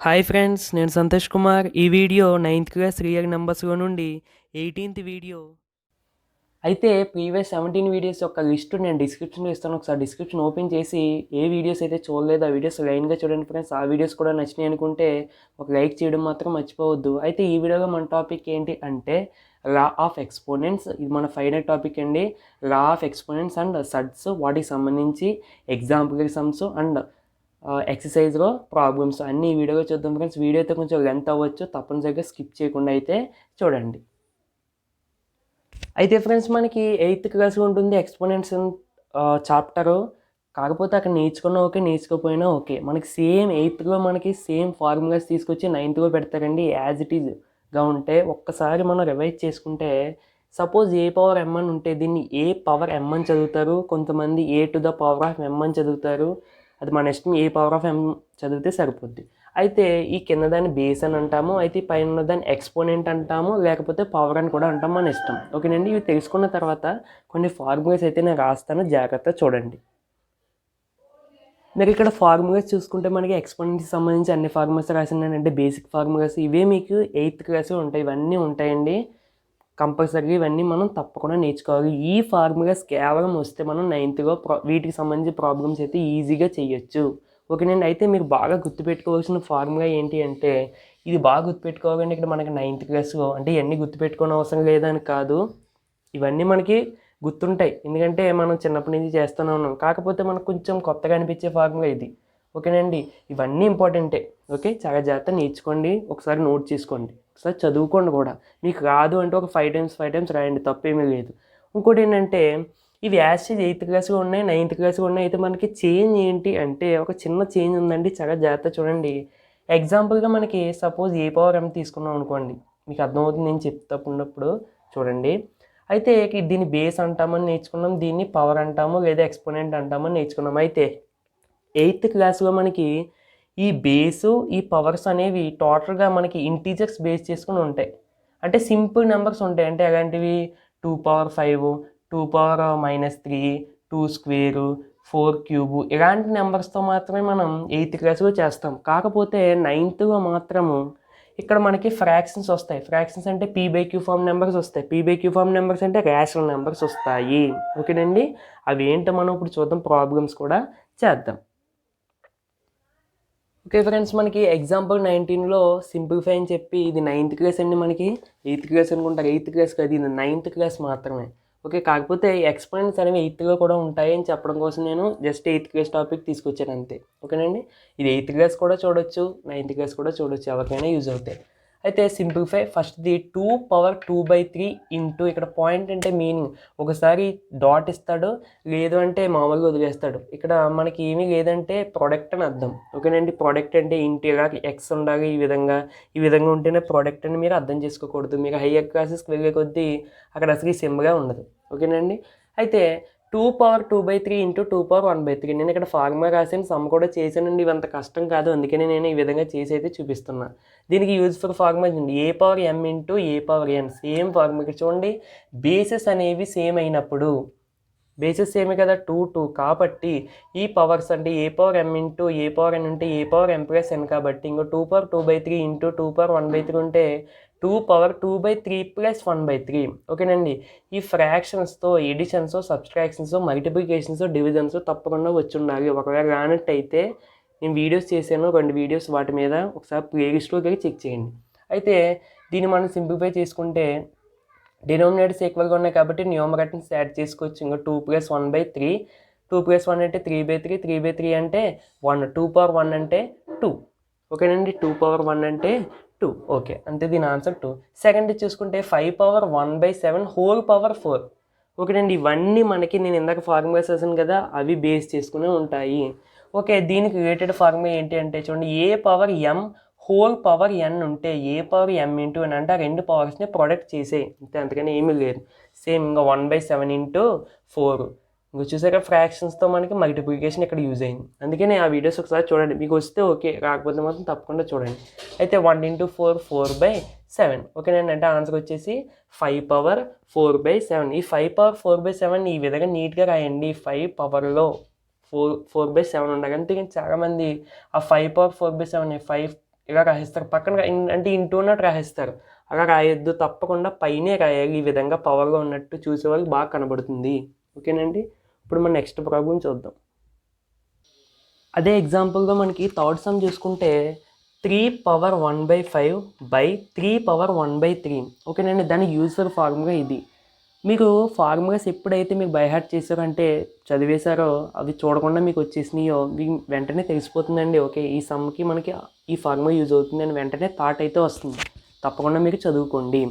Hi friends, నేను సంతోష్ కుమార్. ఈ video 9th class real నెంబర్స్లో నుండి 18th వీడియో. అయితే ప్రీవియస్ 17 వీడియోస్ యొక్క లిస్ట్ నేను డిస్క్రిప్షన్లో ఇస్తాను. ఒకసారి డిస్క్రిప్షన్ ఓపెన్ చేసి ఏ వీడియోస్ అయితే చూడలేదో ఆ వీడియోస్ లైన్గా చూడండి ఫ్రెండ్స్. ఆ వీడియోస్ కూడా నచ్చినాయి అనుకుంటే ఒక లైక్ చేయడం మాత్రం మర్చిపోవద్దు. అయితే ఈ వీడియోలో మన టాపిక్ ఏంటి అంటే లా ఆఫ్ ఎక్స్పోనెంట్స్. ఇది మన ఫైనల్ టాపిక్ అండి. లా ఆఫ్ ఎక్స్పోనెంట్స్ అండ్ సడ్స్, వాటికి సంబంధించి ఎగ్జాంపుల్ సమ్స్ అండ్ ఎక్సర్సైజ్లో ప్రాబ్లమ్స్ అన్నీ ఈ వీడియోలో చూద్దాం ఫ్రెండ్స్. వీడియో అయితే కొంచెం లెంత్ అవ్వచ్చు, తప్పనిసరిగా స్కిప్ చేయకుండా అయితే చూడండి. అయితే ఫ్రెండ్స్ మనకి 8th క్లాస్లో ఉంటుంది ఎక్స్పోనెంట్స్ చాప్టరు. కాకపోతే అక్కడ నేర్చుకున్నా ఓకే, నేర్చుకోకపోయినా ఓకే. మనకి సేమ్ 8thలో మనకి సేమ్ ఫార్ములాస్ తీసుకొచ్చి 9thలో పెడతారండి. యాజ్ ఇట్ ఈజ్గా ఉంటే ఒక్కసారి మనం రివైజ్ చేసుకుంటే, సపోజ్ ఏ పవర్ ఎమ్ అని ఉంటే దీన్ని ఏ పవర్ ఎమ్ అని చదువుతారు, కొంతమంది A to the power of ఎమ్ అని చదువుతారు. అది మన ఇష్టం, ఏ పవర్ ఆఫ్ ఎమ్ చదివితే సరిపోద్ది. అయితే ఈ కింద దాన్ని బేస్ అని అంటాము, అయితే పైన ఉన్న దాన్ని ఎక్స్పోనెంట్ అంటాము, లేకపోతే పవర్ అని కూడా అంటాం, మన ఇష్టం. ఓకేనండి. ఇవి తెలుసుకున్న తర్వాత కొన్ని ఫార్ములాస్ అయితే నేను రాస్తాను, జాగ్రత్త చూడండి. మీరు ఇక్కడ ఫార్ములాస్ చూసుకుంటే మనకి ఎక్స్పోనెంట్కి సంబంధించి అన్ని ఫార్ములాస్ రాసినానంటే బేసిక్ ఫార్ములాస్ ఇవే మీకు 8th క్లాస్లో ఉంటాయి. ఇవన్నీ ఉంటాయండి కంపల్సరీ. ఇవన్నీ మనం తప్పకుండా నేర్చుకోవాలి. ఈ ఫార్ములాస్ కేవలం వస్తే మనం 9thలో వీటికి సంబంధించి ప్రాబ్లమ్స్ అయితే ఈజీగా చేయొచ్చు. ఓకేనండి. అయితే మీరు బాగా గుర్తుపెట్టుకోవాల్సిన ఫార్ములా ఏంటి అంటే, ఇది బాగా గుర్తుపెట్టుకోవాలండి. ఇక్కడ మనకి 9th క్లాస్లో అంటే ఇవన్నీ గుర్తుపెట్టుకోని అవసరం లేదని కాదు, ఇవన్నీ మనకి గుర్తుంటాయి. ఎందుకంటే మనం చిన్నప్పటి నుంచి చేస్తూనే ఉన్నాం. కాకపోతే మనకు కొంచెం కొత్తగా అనిపించే ఫార్ములా ఇది. ఓకేనండి. ఇవన్నీ ఇంపార్టెంటే. ఓకే, చాలా జాగ్రత్త నేర్చుకోండి, ఒకసారి నోట్ చేసుకోండి, ఒకసారి చదువుకోండి కూడా. మీకు రాదు అంటే ఒక 5 times రాయండి, తప్పేమీ లేదు. ఇంకోటి ఏంటంటే ఇవి యాసిడ్ 8th క్లాస్లో ఉన్నాయి, 9th క్లాస్లో ఉన్నాయి. అయితే మనకి చేంజ్ ఏంటి అంటే ఒక చిన్న చేంజ్ ఉందండి, చాలా జాగ్రత్త చూడండి. ఎగ్జాంపుల్గా మనకి సపోజ్ ఏ పవర్ ఎం తీసుకున్నాం అనుకోండి, మీకు అర్థమవుతుంది నేను చెప్తున్నప్పుడు చూడండి. అయితే దీన్ని బేస్ అంటామని నేర్చుకున్నాం, దీన్ని పవర్ అంటాము లేదా ఎక్స్పోనెంట్ అంటామని నేర్చుకున్నాం. అయితే 8th క్లాస్లో మనకి ఈ బేసు ఈ పవర్స్ అనేవి టోటల్గా మనకి ఇంటీజర్స్ బేస్ చేసుకుని ఉంటాయి. అంటే సింపుల్ నెంబర్స్ ఉంటాయి. అంటే ఎలాంటివి 2^5, 2^-3, 2 స్క్వేరు, 4 క్యూబు, ఇలాంటి నెంబర్స్తో మాత్రమే మనం 8th క్లాస్లో చేస్తాం. కాకపోతే 9thలో మాత్రము ఇక్కడ మనకి ఫ్రాక్షన్స్ వస్తాయి. ఫ్రాక్షన్స్ అంటే p/q ఫామ్ నెంబర్స్ వస్తాయి. p/q ఫామ్ నెంబర్స్ అంటే రేషనల్ నెంబర్స్ వస్తాయి. ఓకేనండి. అవి ఏంటో మనం ఇప్పుడు చూద్దాం, ప్రాబ్లమ్స్ కూడా చేద్దాం. ఓకే ఫ్రెండ్స్, మనకి ఎగ్జాంపుల్ 19లో సింప్లిఫై అని చెప్పి, ఇది 9th క్లాస్ అండి. మనకి 8th క్లాస్ అనుకుంటారు, 8th క్లాస్ కాదు, ఇది 9th క్లాస్ మాత్రమే. ఓకే, కాకపోతే ఎక్స్పోనెంట్స్ అనేవి 8thలో కూడా ఉంటాయి అని చెప్పడం కోసం నేను జస్ట్ 8th క్లాస్ టాపిక్ తీసుకొచ్చాను అంతే. ఓకేనండి. ఇది 8th క్లాస్ కూడా చూడొచ్చు, 9th క్లాస్ కూడా చూడొచ్చు, ఎవరికైనా యూజ్ అవుతాయి. అయితే సింప్లిఫై ఫస్ట్ది 2^2/3 ఇంటూ, ఇక్కడ పాయింట్ అంటే మీనింగ్, ఒకసారి డాట్ ఇస్తాడు, లేదు అంటే మామూలుగా వదిలేస్తాడు. ఇక్కడ మనకి ఏమీ లేదంటే ప్రోడక్ట్ అని అర్థం. ఓకేనండి. ప్రోడక్ట్ అంటే ఇంటి ఇలా ఎక్స్ ఉండాలి, ఈ విధంగా ఉంటేనే ప్రోడక్ట్ అని మీరు అర్థం చేసుకోకూడదు. మీరు హయ్యర్ క్లాసెస్కి వెళ్ళే కొద్దీ అక్కడ అసలు ఈ సింబలే ఉండదు. ఓకేనండి. అయితే 2^2/3 ఇంటూ 2^1/3. నేను ఇక్కడ ఫార్ములా రాసాను, సమ్ కూడా చేశానండి. ఇవంత కష్టం కాదు, అందుకని నేను ఈ విధంగా చేసి అయితే చూపిస్తున్నా. దీనికి యూజ్ఫుల్ ఫార్ములా ఉంది, a^m into a^n. Same formula. ఇక్కడ చూడండి, బేసెస్ అనేవి సేమ్ అయినప్పుడు, బేసెస్ సేమే కదా, 2 కాబట్టి ఈ పవర్స్ అంటే a^m ఇంటూ a^n ఉంటే a^m+n కాబట్టి, ఇంకో 2^2/3 ఇంటూ 2^1/3 ఉంటే 2^2/3+1/3. ఓకేనండి. ఈ ఫ్రాక్షన్స్తో ఎడిషన్స్, సబ్స్ట్రాక్షన్స్, మల్టిప్లికేషన్స్, డివిజన్స్ తప్పకుండా వచ్చి ఉండాలి. ఒకవేళ రానట్టయితే నేను వీడియోస్ చేశాను, 2 వీడియోస్, వాటి మీద ఒకసారి ప్లేలిస్ట్లోకి వెళ్ళి చెక్ చేయండి. అయితే దీన్ని మనం సింప్లిఫై చేసుకుంటే డినోమినేటర్స్ ఈక్వల్గా ఉన్నాయి కాబట్టి న్యూమరేటర్స్ యాడ్ చేసుకోవచ్చు. ఇంకా 2+1/3, 2+1 అంటే 3/3, 3/3 అంటే 1, 2^1 అంటే 2. ఓకేనండి. 2^1 అంటే 2. ఓకే, అంతే, దీని ఆన్సర్ 2. సెకండ్ చూసుకుంటే 5^1/7 హోల్ పవర్ 4. ఓకేనండి. ఇవన్నీ మనకి నేను ఇందాక ఫార్ములాస్ వేసాను కదా, అవి బేస్ చేసుకునే ఉంటాయి. ఓకే, దీనికి రిలేటెడ్ ఫార్ములా ఏంటి అంటే చూడండి, a^m హోల్ పవర్ n ఉంటే a^m ఇంటూ n అంటే ఆ రెండు పవర్స్ని ప్రొడక్ట్ చేసే, అంతే, అంతకని ఏమీ లేదు. సేమ్ ఇంకా 1/7 ఇంటూ 4. ఇంకా చూసాక ఫ్రాక్షన్స్తో మనకి మల్టిప్లికేషన్ ఇక్కడ యూజ్ అయింది. అందుకని ఆ వీడియోస్ ఒకసారి చూడండి, మీకు వస్తే ఓకే, రాకపోతే మాత్రం తప్పకుండా చూడండి. అయితే 1 ఇంటూ 4 4/7. ఓకేనండి. అంటే ఆన్సర్ వచ్చేసి 5^4/7. ఈ 5^4/7 ఈ విధంగా నీట్గా రాయండి. 5 పవర్లో 4/7 ఉండగా. అంతే, చాలామంది ఆ 5^4/7 5 ఇలా రాసేస్తారు, పక్కన అంటే ఇంటూ ఉన్నట్టు రాసేస్తారు. అలా రాయొద్దు, తప్పకుండా పైనే రాయాలి. ఈ విధంగా పవర్గా ఉన్నట్టు చూసేవాళ్ళకి బాగా కనబడుతుంది. ఓకేనండి. ఇప్పుడు మనం నెక్స్ట్ ప్రాబ్లం చూద్దాం. అదే ఎగ్జాంపుల్గా మనకి థర్డ్ సమ్ చూసుకుంటే 3^1/5 బై 3^1/3. ఓకేనండి. దాని యూజర్ ఫార్ములా ఇది. మీరు ఫార్ములాస్ ఎప్పుడైతే మీరు బై హార్ట్ చేశారో అంటే చదివేశారో అవి చూడకుండా మీకు వచ్చేసినాయో మీకు వెంటనే తెలిసిపోతుందండి. ఓకే, ఈ సమ్కి మనకి ఈ ఫార్ములా యూజ్ అవుతుంది అని వెంటనే థాట్ అయితే వస్తుంది. తప్పకుండా మీరు చదువుకోండి.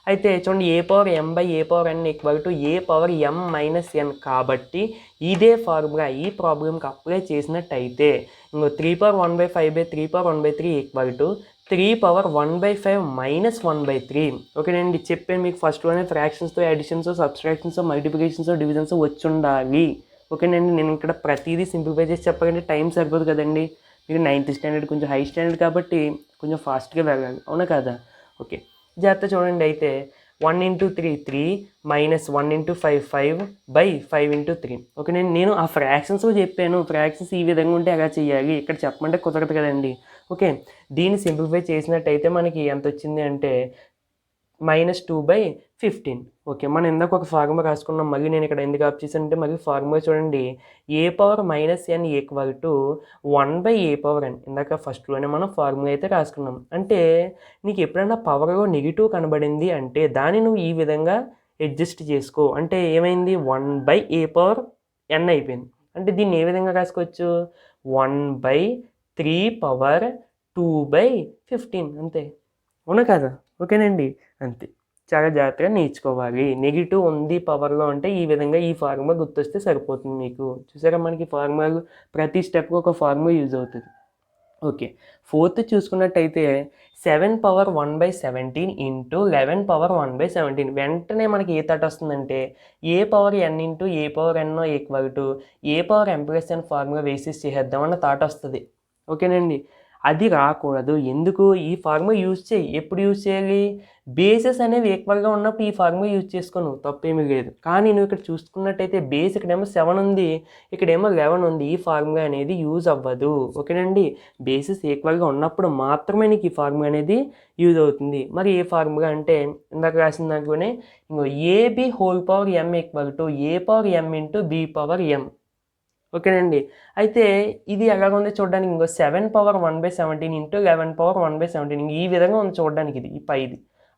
అయితే చూడండి, a/m/a/n = a/m-n కాబట్టి ఇదే ఫార్ములా ఈ ప్రాబ్లంకి అప్లై చేసినట్టయితే ఇంకో 3^1/5 3^1/3 3^1/5 -1/3. ఓకేనండి. చెప్పాను మీకు ఫస్ట్లోనే ఫ్రాక్షన్స్తో అడిషన్స్, సబ్స్ట్రాక్షన్స్, మల్టిప్లికేషన్స్, డివిజన్స్ వచ్చి ఉండాలి. ఓకేనండి. నేను ఇక్కడ ప్రతిదీ సింప్లిఫై చేసి చెప్పకండి, టైం సరిపోదు కదండి. మీకు 9th స్టాండర్డ్ కొంచెం హై స్టాండర్డ్ కాబట్టి కొంచెం ఫాస్ట్గా వెళ్ళాలి, అవునా కదా? ఓకే, జాగ్రత్త చూడండి. అయితే 1 × 3 3 -1 × 5 5 బై 5 × 3. ఓకే, నేను ఆ ఫ్రాక్షన్స్ చెప్పాను. ఫ్రాక్షన్స్ ఈ విధంగా ఉంటే ఎలా చేయాలి, ఇక్కడ చెప్పమంటే కుదరదు కదండి. ఓకే, దీన్ని సింప్లిఫై చేసినట్టయితే మనకి ఎంత వచ్చింది అంటే -2/15. ఓకే, మనం ఇందాక ఒక ఫార్ములా రాసుకున్నాం. మళ్ళీ నేను ఇక్కడ ఎందుకు ఆప్ చేశానంటే మళ్ళీ ఫార్ములా చూడండి. a⁻−n = 1/a⁻n. ఇందాక ఫస్ట్లోనే మనం ఫార్ములా అయితే రాసుకున్నాం. అంటే నీకు ఎప్పుడైనా పవర్లో నెగిటివ్ కనబడింది అంటే దాన్ని నువ్వు ఈ విధంగా అడ్జస్ట్ చేసుకో. అంటే ఏమైంది, 1/a⁻n అయిపోయింది. అంటే దీన్ని ఏ విధంగా రాసుకోవచ్చు, 1/3^2/15 అంతే, అవునా కదా? ఓకేనండి. అంతే, చాలా జాగ్రత్తగా నేర్చుకోవాలి. నెగిటివ్ ఉంది పవర్లో అంటే ఈ విధంగా ఈ ఫార్ములా గుర్తొస్తే సరిపోతుంది మీకు. చూసారా, మనకి ఫార్ములాలు ప్రతి స్టెప్కి ఒక ఫార్ములా యూజ్ అవుతుంది. ఓకే, ఫోర్త్ చూసుకున్నట్టయితే 7^1/17 × 11^1/17. వెంటనే మనకి ఏ థాట్ వస్తుందంటే a/n × a/n a/m+n ఫార్ములా వేసేసి చేసేద్దామన్న థాట్ వస్తుంది. ఓకేనండి. అది రాకూడదు. ఎందుకు, ఈ ఫార్ములా యూజ్ చేయి. ఎప్పుడు యూజ్ చేయాలి, బేసెస్ అనేవి ఈక్వల్గా ఉన్నప్పుడు ఈ ఫార్ములా యూజ్ చేసుకోను, తప్పేమీ లేదు. కానీ నువ్వు ఇక్కడ చూసుకున్నట్టయితే బేస్ ఇక్కడేమో 7 ఉంది, ఇక్కడేమో 11 ఉంది. ఈ ఫార్ములా అనేది యూజ్ అవ్వదు. ఓకేనండి. బేసెస్ ఈక్వల్గా ఉన్నప్పుడు మాత్రమే నీకు ఈ ఫార్ములా అనేది యూజ్ అవుతుంది. మరి ఏ ఫార్ములా అంటే ఇందాక రాసిన దాంట్లోనే ఇంకో ab⁴m = a/m ఓకేనండి. అయితే ఇది ఎలాగుంది చూడడానికి, ఇంకో 7^1/17 × 11^1/17 ఈ విధంగా ఉంది చూడడానికి. ఇది పైది.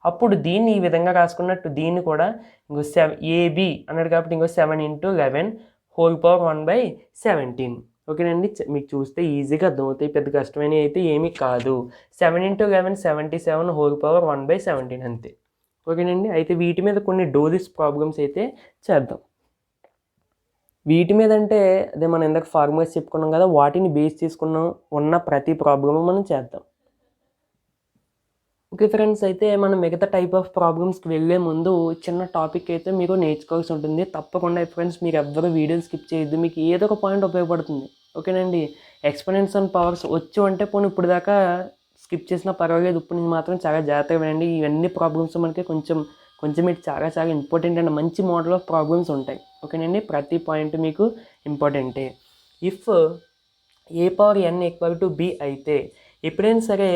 అప్పుడు దీన్ని ఈ విధంగా రాసుకున్నట్టు దీన్ని కూడా ఇంకో ab అన్నాడు కాబట్టి ఇంకో 7 × 11^1/17. ఓకేనండి. మీకు చూస్తే ఈజీగా అర్థమవుతాయి, పెద్ద కష్టమైనవి అయితే ఏమీ కాదు. 7 × 11 77^1/17 అంతే. ఓకేనండి. అయితే వీటి మీద కొన్ని డోరిస్ ప్రాబ్లమ్స్ అయితే చేద్దాం. వీటి మీద అంటే అదే మనం ఇందాక ఫార్ములాస్ చెప్పుకున్నాం కదా, వాటిని బేస్ చేసుకున్నాం ఉన్న ప్రతి ప్రాబ్లమ్ మనం చేద్దాం. ఓకే ఫ్రెండ్స్, అయితే మనం మిగతా టైప్ ఆఫ్ ప్రాబ్లమ్స్కి వెళ్ళే ముందు చిన్న టాపిక్ అయితే మీరు నేర్చుకోవాల్సి ఉంటుంది. తప్పకుండా ఫ్రెండ్స్ మీరు ఎవ్వరూ వీడియోని స్కిప్ చేయొద్దు, మీకు ఏదో ఒక పాయింట్ ఉపయోగపడుతుంది. ఓకేనండి. ఎక్స్పోనెంట్స్ అండ్ పవర్స్ వచ్చు అంటే పోనీ ఇప్పుడు దాకా స్కిప్ చేసినా పర్వాలేదు, ఇప్పుడు నుంచి మాత్రం చాలా జాగ్రత్తగా వినండి. ఇవన్నీ ప్రాబ్లమ్స్ మనకి కొంచెం ఇటు చాలా ఇంపార్టెంట్ అండ్ మంచి మోడల్ ఆఫ్ ప్రాబ్లమ్స్ ఉంటాయి. ఓకేనండి. ప్రతి పాయింట్ మీకు ఇంపార్టెంటే. ఇఫ్ a/n = b అయితే ఎప్పుడైనా సరే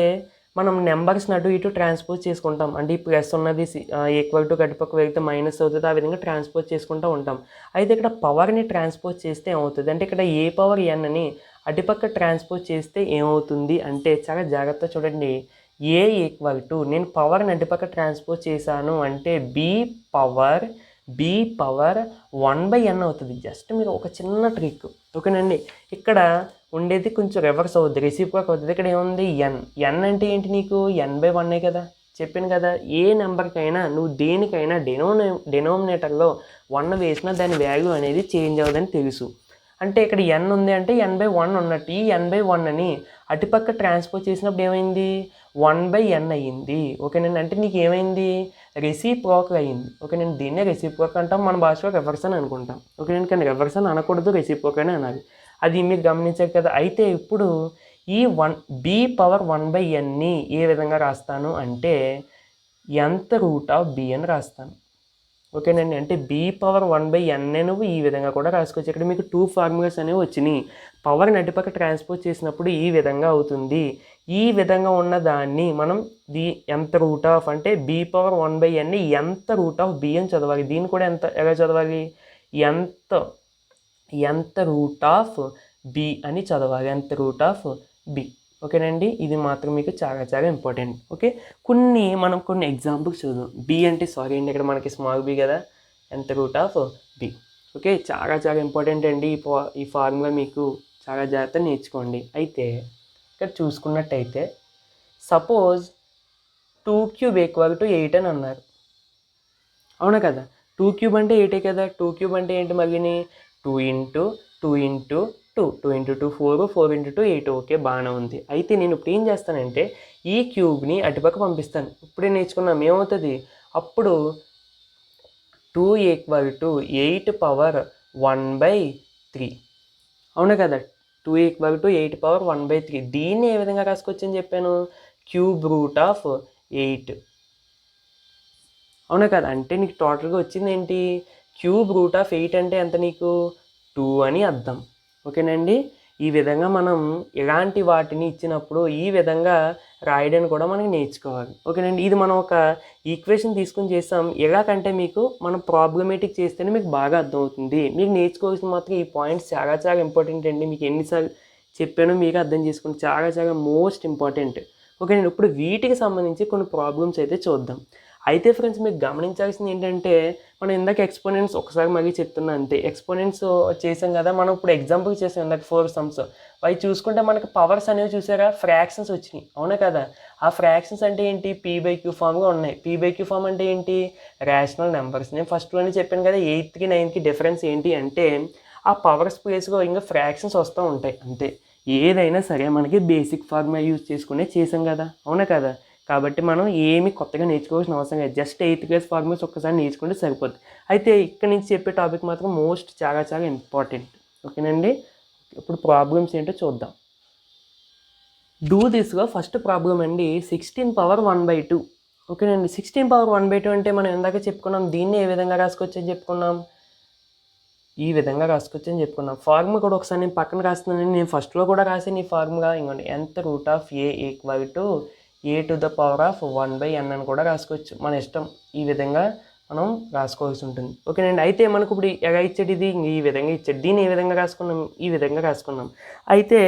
మనం నెంబర్స్ని అటు ఇటు ట్రాన్స్పోజ్ చేసుకుంటాం. అంటే ఈ ప్లస్ ఉన్నది ఈక్వల్ టు గడిపక్క వెళ్తే మైనస్ అవుతుంది, ఆ విధంగా ట్రాన్స్పోజ్ చేసుకుంటూ ఉంటాం. అయితే ఇక్కడ పవర్ని ట్రాన్స్పోజ్ చేస్తే ఏమవుతుంది అంటే ఇక్కడ a/n అని అటుపక్క ట్రాన్స్పోజ్ చేస్తే ఏమవుతుంది అంటే చాలా జాగ్రత్త చూడండి. a = నేను పవర్ని అటుపక్క ట్రాన్స్పోజ్ చేశాను అంటే b⁻1/n అవుతుంది. జస్ట్ మీరు ఒక చిన్న ట్రిక్. ఓకేనండి. ఇక్కడ ఉండేది కొంచెం రివర్స్ అవుతుంది, రెసిప్రోక్ అవుతుంది. ఇక్కడ ఏముంది, n అంటే ఏంటి, నీకు n/1 కదా, చెప్పాను కదా. ఏ నెంబర్కైనా నువ్వు దేనికైనా డెనోమినేటర్లో 1 వేసినా దాని వాల్యూ అనేది చేంజ్ అవ్వదని తెలుసు. అంటే ఇక్కడ n ఉంది అంటే n/1 ఉన్నట్టు. ఈ n/1 అని అటుపక్క ట్రాన్స్పోజ్ చేసినప్పుడు ఏమైంది, 1/n అయ్యింది. ఓకేనండి. అంటే నీకు ఏమైంది, రెసిప్రోక్ అయ్యింది. ఓకేనండి. దీన్నే రెసిప్రోక్ అంటాం, మన భాషలో రివర్స్ అని అనుకుంటాం. ఓకేనండి. కానీ రివర్స్ అని అనకూడదు, రెసిప్రోక్ అని అనాలి. అది మీరు గమనించారు కదా. అయితే ఇప్పుడు ఈ b⁻1/nని ఏ విధంగా రాస్తాను అంటే nth√b అని రాస్తాను. ఓకేనండి. అంటే b⁻1/n నువ్వు ఈ విధంగా కూడా రాసుకోవచ్చు. ఇక్కడ మీకు 2 ఫార్ములాస్ అనేవి వచ్చినాయి. పవర్ని అటుపక్క ట్రాన్స్పోజ్ చేసినప్పుడు ఈ విధంగా అవుతుంది, ఈ విధంగా ఉన్న దాన్ని మనం ఎంత రూట్ ఆఫ్ అంటే బీ పవర్ 1/n ఎంత రూట్ ఆఫ్ బి అని చదవాలి. దీన్ని కూడా ఎలా చదవాలి, ఎంత రూట్ ఆఫ్ బి అని చదవాలి, ఎంత రూట్ ఆఫ్ బి. ఓకేనండి, ఇది మాత్రం మీకు చాలా చాలా ఇంపార్టెంట్. ఓకే, మనం కొన్ని ఎగ్జాంపుల్స్ చూద్దాం. బి అంటే సారీ అండి, ఇక్కడ మనకి స్మాల్ బి కదా, ఎంత రూట్ ఆఫ్ బి. ఓకే, చాలా చాలా ఇంపార్టెంట్ అండి. ఈ ఫార్ములా మీకు చాలా జాగ్రత్తగా నేర్చుకోండి. అయితే ఇక్కడ చూసుకున్నట్టయితే సపోజ్ 2³ = 8 అని అన్నారు. అవునా కదా, 2³ అంటే 8 కదా. 2³ అంటే ఏంటి మళ్ళీని 2 × 2 × 2 2 × 2 4 4 × 2 8. ఓకే, బాగానే ఉంది. అయితే నేను ఇప్పుడు ఏం చేస్తానంటే ఈ క్యూబ్ని అటుపక్క పంపిస్తాను. ఇప్పుడే నేర్చుకున్నాం ఏమవుతుంది, అప్పుడు 2 = 8^1/3. అవునా కదా, 2 = 8^1/3. దీన్ని ఏ విధంగా రాసుకోవచ్చు అని చెప్పాను, √8. అవునా కదా, అంటే నీకు టోటల్గా వచ్చింది ఏంటి, √8 అంటే ఎంత నీకు 2 అని అర్థం. ఓకేనండి, ఈ విధంగా మనం ఇలాంటి వాటిని ఇచ్చినప్పుడు ఈ విధంగా రాయడానికి కూడా మనకి నేర్చుకోవాలి. ఓకేనండి, ఇది మనం ఒక ఈక్వేషన్ తీసుకుని చేస్తాం. ఎలాగంటే మీకు మనం ప్రాబ్లమేటిక్ చేస్తేనే మీకు బాగా అర్థమవుతుంది. మీకు నేర్చుకోవాల్సిన మాత్రం ఈ పాయింట్స్ చాలా చాలా ఇంపార్టెంట్ అండి. మీకు ఎన్నిసార్లు చెప్పానో మీకు అర్థం చేసుకోండి, చాలా చాలా మోస్ట్ ఇంపార్టెంట్. ఓకేనండి, ఇప్పుడు వీటికి సంబంధించి కొన్ని ప్రాబ్లమ్స్ అయితే చూద్దాం. అయితే ఫ్రెండ్స్, మీకు గమనించాల్సింది ఏంటంటే మనం ఇందాక ఎక్స్పోనెంట్స్ ఒకసారి మళ్ళీ చెప్తున్నా అంతే. ఎక్స్పోనెంట్స్ చేసాం కదా, మనం ఇప్పుడు ఎగ్జాంపుల్ చేసాం ఇందాక 4 సమ్స్. అవి చూసుకుంటే మనకి పవర్స్ అనేవి చూసారా, ఫ్రాక్షన్స్ వచ్చినాయి. అవునా కదా, ఆ ఫ్రాక్షన్స్ అంటే ఏంటి, p/q ఫామ్గా ఉన్నాయి. p/q ఫామ్ అంటే ఏంటి, రేషనల్ నెంబర్స్. నేను ఫస్ట్లోనే చెప్పాను కదా 8కి 9కి డిఫరెన్స్ ఏంటి అంటే ఆ పవర్స్ ప్లేస్లో ఇంకా ఫ్రాక్షన్స్ వస్తూ ఉంటాయి అంతే. ఏదైనా సరే మనకి బేసిక్ ఫార్ములా యూజ్ చేసుకునే చేసాం కదా. అవునా కదా, కాబట్టి మనం ఏమి కొత్తగా నేర్చుకోవాల్సిన అవసరం లేదు. జస్ట్ 8th క్లాస్ ఫార్ములాస్ ఒక్కసారి నేర్చుకుంటే సరిపోద్ది. అయితే ఇక్కడ నుంచి చెప్పే టాపిక్ మాత్రం మోస్ట్ చాలా చాలా ఇంపార్టెంట్. ఓకేనండి, ఇప్పుడు ప్రాబ్లమ్స్ ఏంటో చూద్దాం. డూ దిస్గా ఫస్ట్ ప్రాబ్లం అండి, 16^1/2. ఓకేనండి, 16^1/2 అంటే మనం ఇందాక చెప్పుకున్నాం, దీన్ని ఏ విధంగా రాసుకోవచ్చు అని చెప్పుకున్నాం, ఈ విధంగా రాసుకోవచ్చు అని చెప్పుకున్నాం. ఫార్ములా కూడా ఒకసారి నేను పక్కన రాస్తున్నాను. నేను ఫస్ట్లో కూడా రాసాను ఈ ఫార్ములా. ఇంకోండి, ఎంత రూట్ ఆఫ్ a = a⁴1/n అని కూడా రాసుకోవచ్చు, మన ఇష్టం. ఈ విధంగా మనం రాసుకోవాల్సి ఉంటుంది. ఓకేనండి, అయితే మనకు ఇప్పుడు ఎలా ఇచ్చాడు, ఇది ఈ విధంగా ఇచ్చాడు. దీన్ని ఏ విధంగా రాసుకున్నాం, ఈ విధంగా రాసుకున్నాం. అయితే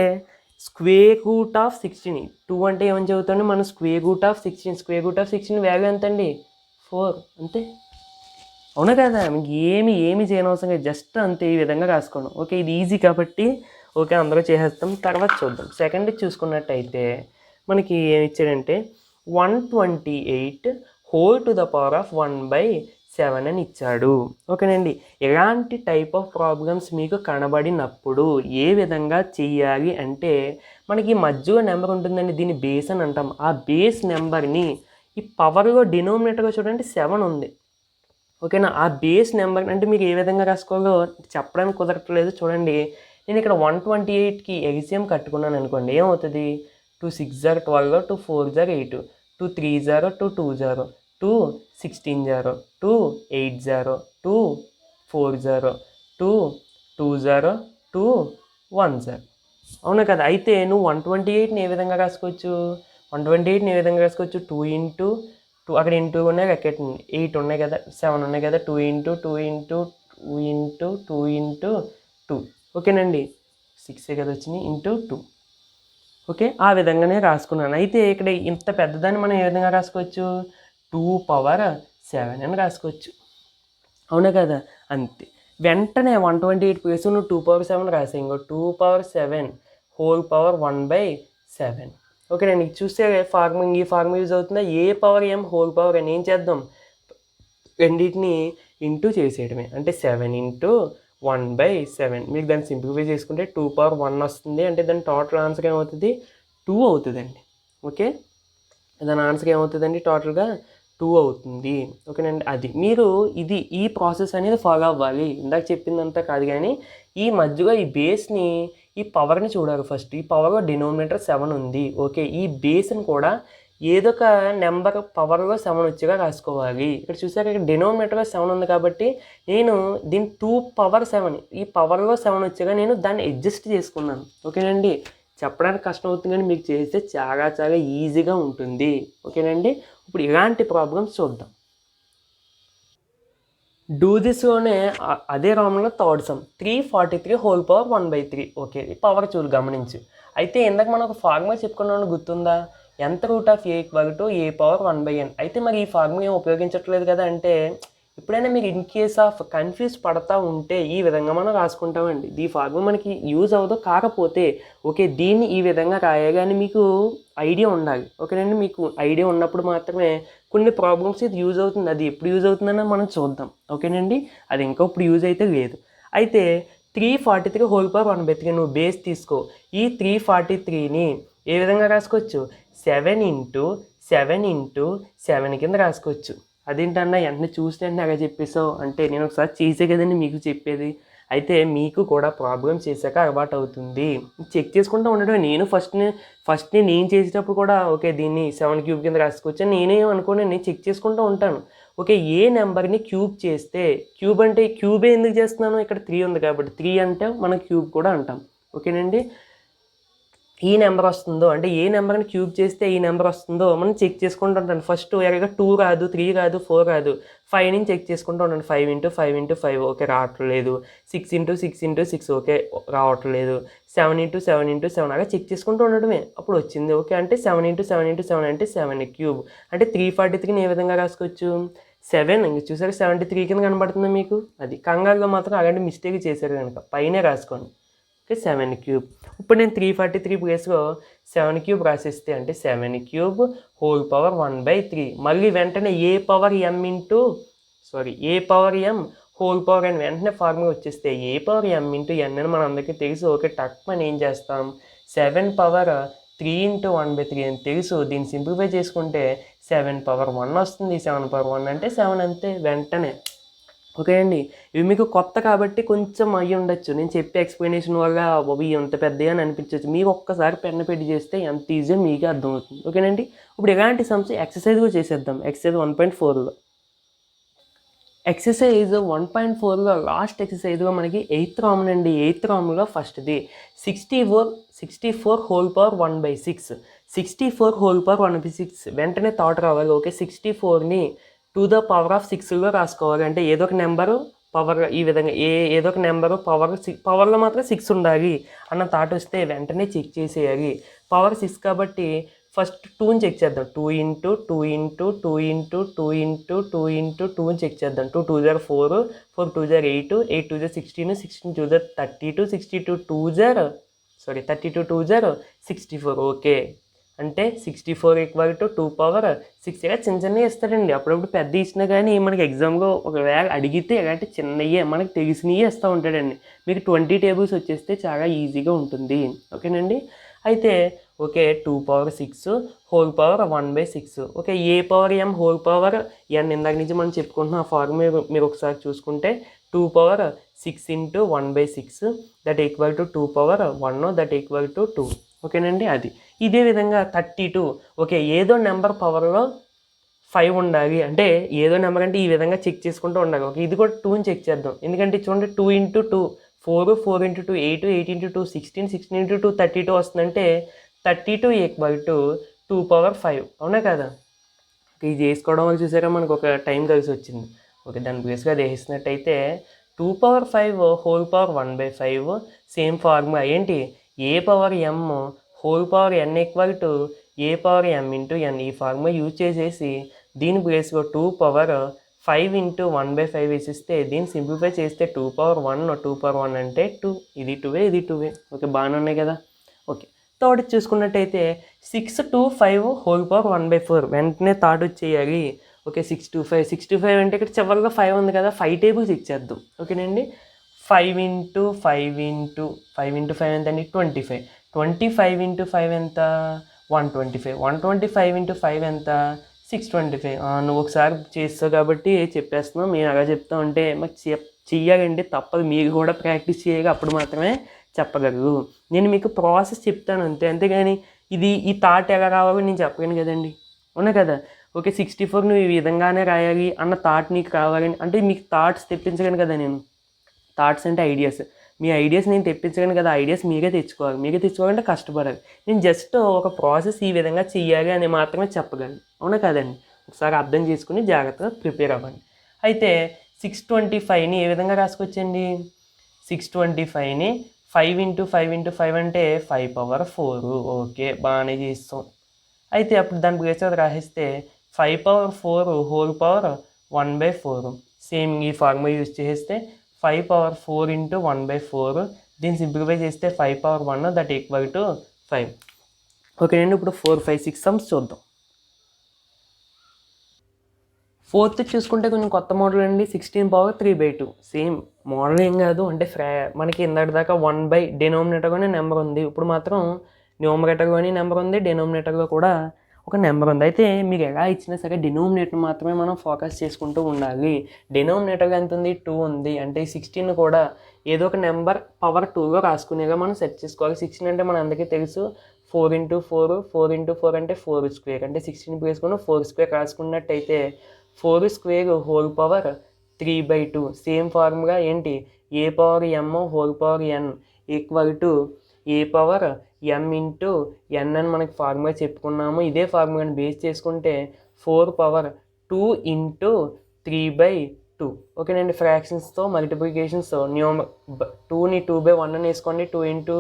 √16, 2 అంటే ఏమని చదువుతాండి మనం, √16 వాల్యూ ఎంత అండి, 4 అంతే. అవునా కదా, మీకు ఏమి చేయనవసరం లేదు, జస్ట్ అంతే ఈ విధంగా రాసుకోండి. ఓకే, ఇది ఈజీ కాబట్టి ఓకే అందరూ చేసేస్తాం. తర్వాత చూద్దాం. సెకండ్ చూసుకున్నట్టయితే మనకి ఏమి ఇచ్చాడంటే 128^1/7 అని ఇచ్చాడు. ఓకేనండి, ఎలాంటి టైప్ ఆఫ్ ప్రాబ్లమ్స్ మీకు కనబడినప్పుడు ఏ విధంగా చెయ్యాలి అంటే మనకి మధ్యలో నెంబర్ ఉంటుందండి, దీన్ని బేస్ అని అంటాం. ఆ బేస్ నెంబర్ని ఈ పవర్లో డినోమినేటర్గా చూడండి 7 ఉంది. ఓకేనా, ఆ బేస్ నెంబర్ అంటే మీకు ఏ విధంగా రాసుకోవాలో చెప్పడానికి కుదరట్లేదు. చూడండి, నేను ఇక్కడ 128కి ఎల్సిఎం కట్టుకున్నాను అనుకోండి, ఏమవుతుంది, 2 6 0 12, 2 4 8, 2 3 0, 2 2 0, 2 16 0, 2 8 0, 2 4 0, 2 2 0, 2 1 0. అవునా కదా, అయితే నువ్వు 128ని ఏ విధంగా రాసుకోవచ్చు, 128ని ఏ విధంగా రాసుకోవచ్చు, 2 × 2 అక్కడ ఇంటూ ఉన్నాయి, లెక్కెట్టండి 8 ఉన్నాయి కదా, 7 ఉన్నాయి కదా, 2 × 2 × 2 × 2. ఓకేనండి, 6 కదా వచ్చినాయి, ఇంటూ 2. ఓకే, ఆ విధంగానే రాసుకున్నాను. అయితే ఇక్కడ ఇంత పెద్దదాన్ని మనం ఏ విధంగా రాసుకోవచ్చు, 2^7 అని రాసుకోవచ్చు. అవునా కదా, అంతే. వెంటనే 128 ప్లేస్ నువ్వు 2^7 రాసాయి, ఇంకో 2^7 ఓకేనండి. చూస్తే ఈ ఫార్ములా యూజ్ అవుతుందా, a⁴m⁴n. ఏం చేద్దాం, రెండింటిని ఇంటూ చేసేయడమే, అంటే 7 × 1/7. మీకు దాన్ని సింప్లిఫై చేసుకుంటే 2^1 వస్తుంది. అంటే దాని టోటల్ ఆన్సర్ ఏమవుతుంది, 2 అవుతుందండి. ఓకే, దాని ఆన్సర్ ఏమవుతుందండి, టోటల్గా 2 అవుతుంది. ఓకేనండి, అది మీరు ఈ ప్రాసెస్ అనేది ఫాలో అవ్వాలి. ఇందాక చెప్పిందంతా కాదు కానీ ఈ మధ్యలో ఈ బేస్ని, ఈ పవర్ని చూడాలి ఫస్ట్. ఈ పవర్లో డినోమినేటర్ 7 ఉంది. ఓకే, ఈ బేస్ని కూడా ఏదో ఒక నెంబర్ పవర్లో 7 వచ్చేగా రాసుకోవాలి. ఇక్కడ చూసాక ఇక్కడ డినోమినేటర్లో 7 ఉంది కాబట్టి నేను దీన్ని 2^7, ఈ పవర్లో 7 వచ్చేగా నేను దాన్ని అడ్జస్ట్ చేసుకున్నాను. ఓకేనండి, చెప్పడానికి కష్టం అవుతుంది కానీ మీకు చేస్తే చాలా చాలా ఈజీగా ఉంటుంది. ఓకేనండి. ఇప్పుడు ఇలాంటి ప్రాబ్లమ్స్ చూద్దాం. డూ దిస్‌లోనే అదే రామ్‌లో third sum 343 whole power 1/3. Okay. Power చూడు గమనించు. అయితే ఇందాక మనం ఒక ఫార్ములా చెప్పుకున్నాం గుర్తుందా? ఎంత root of A equal to a power 1/n. అయితే మరి ఈ ఫార్ములా ఏం ఉపయోగించట్లేదు కదా అంటే, ఎప్పుడైనా మీరు ఇన్ కేస్ ఆఫ్ కన్ఫ్యూజ్ పడతా ఉంటే ఈ విధంగా మనం రాసుకుంటామండి. ఈ ఫార్ములా మనకి యూజ్ అవ్వదు. కాకపోతే ఓకే దీన్ని ఈ విధంగా రాయాలి అని మీకు ఐడియా ఉండాలి. ఓకేనండి. మీకు ఐడియా ఉన్నప్పుడు మాత్రమే కొన్ని ప్రాబ్లమ్స్ ఇది యూజ్ అవుతుంది. అది ఎప్పుడు యూజ్ అవుతుందని మనం చూద్దాం. ఓకేనండి. అది ఇంకా ఇప్పుడు యూజ్ అయితే లేదు. అయితే 343 హోల్ పవర్ 1/3 నువ్వు బేస్ తీసుకో. ఈ 343ని ఏ విధంగా రాసుకోవచ్చు? 7 ఇంటూ 7 ఇంటూ 7 కింద రాసుకోవచ్చు. అదేంటన్నా వెంటనే చూసి వెంటనే అలా చెప్పేసావు అంటే నేను ఒకసారి చేసే కదండి మీకు చెప్పేది. అయితే మీకు కూడా ప్రాబ్లం చేశాక అలవాటు అవుతుంది. చెక్ చేసుకుంటూ ఉండడమే. నేను ఫస్ట్ నేను చేసేటప్పుడు కూడా ఓకే దీన్ని 7 క్యూబ్ కింద రాసుకోవచ్చు అని నేనే అనుకోని చెక్ చేసుకుంటూ ఉంటాను. ఓకే ఏ నెంబర్ని క్యూబ్ చేస్తే, క్యూబ్ అంటే క్యూబే ఎందుకు చేస్తున్నాను? ఇక్కడ 3 ఉంది కాబట్టి 3 అంటే మనం క్యూబ్ కూడా అంటాం. ఓకేనండి. ఈ నెంబర్ వస్తుందో అంటే ఏ నెంబర్ని క్యూబ్ చేస్తే ఈ నెంబర్ వస్తుందో మనం చెక్ చేసుకుంటూ ఉంటాను. ఫస్ట్ ఎలాగ 2 కాదు, 3 కాదు, 4 కాదు, 5 నుంచి చెక్ చేసుకుంటూ ఉంటాను. 5 ఇంటూ 5 ఇంటూ 5 ఓకే రావట్లేదు. 6 ఇంటూ 6 ఇంటూ 6 ఓకే రావట్లేదు. 7 ఇంటూ 7 ఇంటూ 7 అలా చెక్ చేసుకుంటూ ఉండడమే. అప్పుడు వచ్చింది ఓకే అంటే 7 ఇంటూ 7 ఇంటూ 7 అంటే 7 క్యూబ్ అంటే 343ని ఏ విధంగా రాసుకోవచ్చు? 7 ఇంక చూసారు 73 కింద కనబడుతుంది మీకు. అది కంగారులో మాత్రం అలాంటి మిస్టేక్ చేశారు కనుక పైనే రాసుకోండి. Okay 7 cube. ఇప్పుడు నేను 343 ప్లేస్లో 7 క్యూబ్ రాసేస్తే అంటే 7 క్యూబ్ హోల్ పవర్ 1/3. మళ్ళీ వెంటనే ఏ పవర్ m హోల్ పవర్ అని వెంటనే ఫార్ములా వచ్చేస్తే ఏ పవర్ m ఇంటూ n అని మన అందరికీ తెలుసు. ఓకే టక్మని ఏం చేస్తాం? 7 పవర్ 3 ఇంటూ 1/3 అని తెలుసు. దీన్ని సింప్లిఫై చేసుకుంటే 7 పవర్ 1 వస్తుంది. 7 పవర్ 1 అంటే 7 అంతే వెంటనే. ఓకే అండి. ఇవి మీకు కొత్త కాబట్టి కొంచెం అయ్యి ఉండొచ్చు. నేను చెప్పే ఎక్స్ప్లెనేషన్ వల్ల బాబు ఎంత పెద్దగా అని అనిపించవచ్చు. మీరు ఒక్కసారి పెన్ను పెట్టి చేస్తే ఎంత ఈజీగా మీకే అర్థమవుతుంది. ఓకేనండి. ఇప్పుడు ఇలాంటి సమ్స్ ఎక్సర్సైజ్ కూడా చేసేద్దాం. ఎక్సర్సైజ్ 1.4లో ఎక్సర్సైజ్ 1.4లో లాస్ట్ ఎక్సర్సైజ్లో మనకి 8th రామ్ అండి. 8th రామ్లో ఫస్ట్ది 64 హోల్ పవర్ 1/6. 64 హోల్ పవర్ 1/6 వెంటనే థాట్ రావాలి. ఓకే 64ని టు ద పవర్ ఆఫ్ 6లో రాసుకోవాలి. అంటే ఏదో ఒక నెంబరు పవర్ ఈ విధంగా ఏదో ఒక నెంబరు పవర్లో మాత్రం 6 ఉండాలి అన్న థాట్ వస్తే వెంటనే చెక్ చేసేయాలి. పవర్ 6 కాబట్టి ఫస్ట్ 2ని చెక్ చేద్దాం. 2 into 2 into 2 into 2 into 2 into 2ని చెక్ చేద్దాం. 2 2 0 4 4 2 0 8 8 2 0 16 16 2 0 32 62 2 0 32 2 0 64 ఓకే అంటే 64 ఈక్వల్ టు 2 పవర్ 6 ఇలా చిన్న చిన్నవి ఇస్తాడండి. అప్పుడప్పుడు పెద్ద ఇచ్చినా కానీ మనకి ఎగ్జామ్లో ఒకవేళ అడిగితే ఇలాంటి చిన్నవి మనకి తెలిసినవి ఇస్తూ ఉంటాడండి. మీకు 20 టేబుల్స్ వచ్చేస్తే చాలా ఈజీగా ఉంటుంది. ఓకేనండి. అయితే okay 2 power 6 whole power 1/6 okay a power m whole power n ఇందాక నుంచి మనం చెప్పుకుంటున్నాం. ఆ ఫార్మ్ మీరు ఒకసారి చూసుకుంటే 2 power 6 into 1/6 that equal to 2 power 1 that equal to 2. ఓకేనండి. అది ఇదే విధంగా 32 ఓకే ఏదో నెంబర్ పవర్లో 5 ఉండాలి. అంటే ఏదో నెంబర్ అంటే ఈ విధంగా చెక్ చేసుకుంటూ ఉండాలి. ఓకే ఇది కూడా 2ని చెక్ చేద్దాం. ఎందుకంటే చూడండి 2 ఇంటూ 2 4 4 ఇంటూ 2 8 8 ఇంటూ 2 16 16 ఇంటూ 2 32 వస్తుందంటే 32 ఈక్వల్ టు 2 పవర్ 5 అవునా కదా? ఇది చేసుకోవడం వల్ల చూసారా మనకు ఒక టైం కలిసి వచ్చింది. ఓకే దాని బేస్గా అది వేసినట్టయితే 2 power 5 whole power 1/5 same formula ఏంటి a power m whole power n equal to a power m into n. ఈ ఫార్ములా యూజ్ చేసేసి దీని బేస్గా 2 పవర్ 5 ఇంటూ 1/5 వేసిస్తే దీన్ని సింప్లిఫై చేస్తే 2 పవర్ 1 అంటే 2 ఇది 2 ఇది 2 ఓకే బాగానే ఉన్నాయి కదా. ఓకే థర్డ్ చూసుకున్నట్టయితే 6 to 5 హోల్ పవర్ 1/4 వెంటనే థర్డ్ వచ్చేయాలి. ఓకే 6 to 5 అంటే ఇక్కడ చివరిగా 5 ఉంది కదా 5 టేబుల్స్ ఇచ్చేద్దాం. ఓకేనండి. 5 ఇంటూ 5 ఇంటూ 5 ఇంటూ 5 ఎంత అండి 25 25 ఇంటూ 5 ఎంత 125 125 ఇంటూ 5 ఎంత 625. నువ్వు ఒకసారి చేస్తావు కాబట్టి చెప్పేస్తున్నావు. మేము అలా చెప్తా ఉంటే మాకు చెయ్యాలండి తప్పదు. మీరు కూడా ప్రాక్టీస్ చేయాలి అప్పుడు మాత్రమే చెప్పగలరు. నేను మీకు ప్రాసెస్ చెప్తాను అంతే. అంతేగాని ఈ థాట్ ఎలా రావాలో నేను చెప్పలేను కదండి. అవునా కదా. ఓకే 64 నువ్వు ఈ విధంగానే రాయాలి అన్న థాట్ నీకు కావాలని అంటే మీకు థాట్స్ తెప్పించగలను కదా నేను. థాట్స్ అంటే ఐడియాస్. మీ ఐడియాస్ నేను తెప్పించగలను కదా, ఐడియాస్ మీరే తెచ్చుకోవాలి. మీరే తెచ్చుకోవాలంటే కష్టపడాలి. నేను జస్ట్ ఒక ప్రాసెస్ ఈ విధంగా చెయ్యాలి అని మాత్రమే చెప్పగలను. అవునా కదండి? ఒకసారి అర్థం చేసుకుని జాగ్రత్తగా ప్రిపేర్ అవ్వండి. అయితే 625ని ఏ విధంగా రాసుకోవచ్చండి? 625ని 5 × 5 × 5 అంటే 5^4. ఓకే, బాగానే చేస్తాం. అయితే అప్పుడు దాని ప్లేస్ అది రాసిస్తే 5^4 హోల్ పవర్ 1/4. సేమ్ ఈ ఫార్ములా యూజ్ చేస్తే 5^4 × 1/4. దీన్ని సింప్లిఫై చేస్తే 5^1 దట్ ఈక్వల్ టు 5. ఓకేనండి. ఇప్పుడు 4, 5, 6 సమ్స్ చూద్దాం. ఫోర్త్ చూసుకుంటే కొంచెం కొత్త మోడల్ అండి. 16^3/2. సేమ్ మోడల్ ఏం కాదు, అంటే మనకి ఇందాక దాకా 1 డినోమినేటర్గానే నెంబర్ ఉంది. ఇప్పుడు మాత్రం న్యూమరేటర్గానే నెంబర్ ఉంది, డినోమినేటర్గా కూడా ఒక నెంబర్ ఉంది. అయితే మీకు ఎలా ఇచ్చినా సరే డినోమినేటర్ మాత్రమే మనం ఫోకస్ చేసుకుంటూ ఉండాలి. డినోమినేటర్గా ఎంత ఉంది? 2 ఉంది. అంటే 16 కూడా ఏదో ఒక నెంబర్ పవర్ 2గా రాసుకునేగా మనం సెట్ చేసుకోవాలి. 16 అంటే మన అందరికీ తెలుసు 4 × 4, 4 × 4 అంటే 4². అంటే 16 వేసుకుని 4² రాసుకున్నట్టయితే 4² హోల్ పవర్ 3/2. సేమ్ ఫార్ములా ఏంటి? a⁻m whole power n equal to a⁻m × n అని మనకి ఫార్ములా చెప్పుకున్నాము. ఇదే ఫార్ములాని బేస్ చేసుకుంటే 4^2 × 3/2. ఓకేనండి. ఫ్రాక్షన్స్తో మల్టిప్లికేషన్స్ 2ని 2/1 అని వేసుకోండి. 2 ×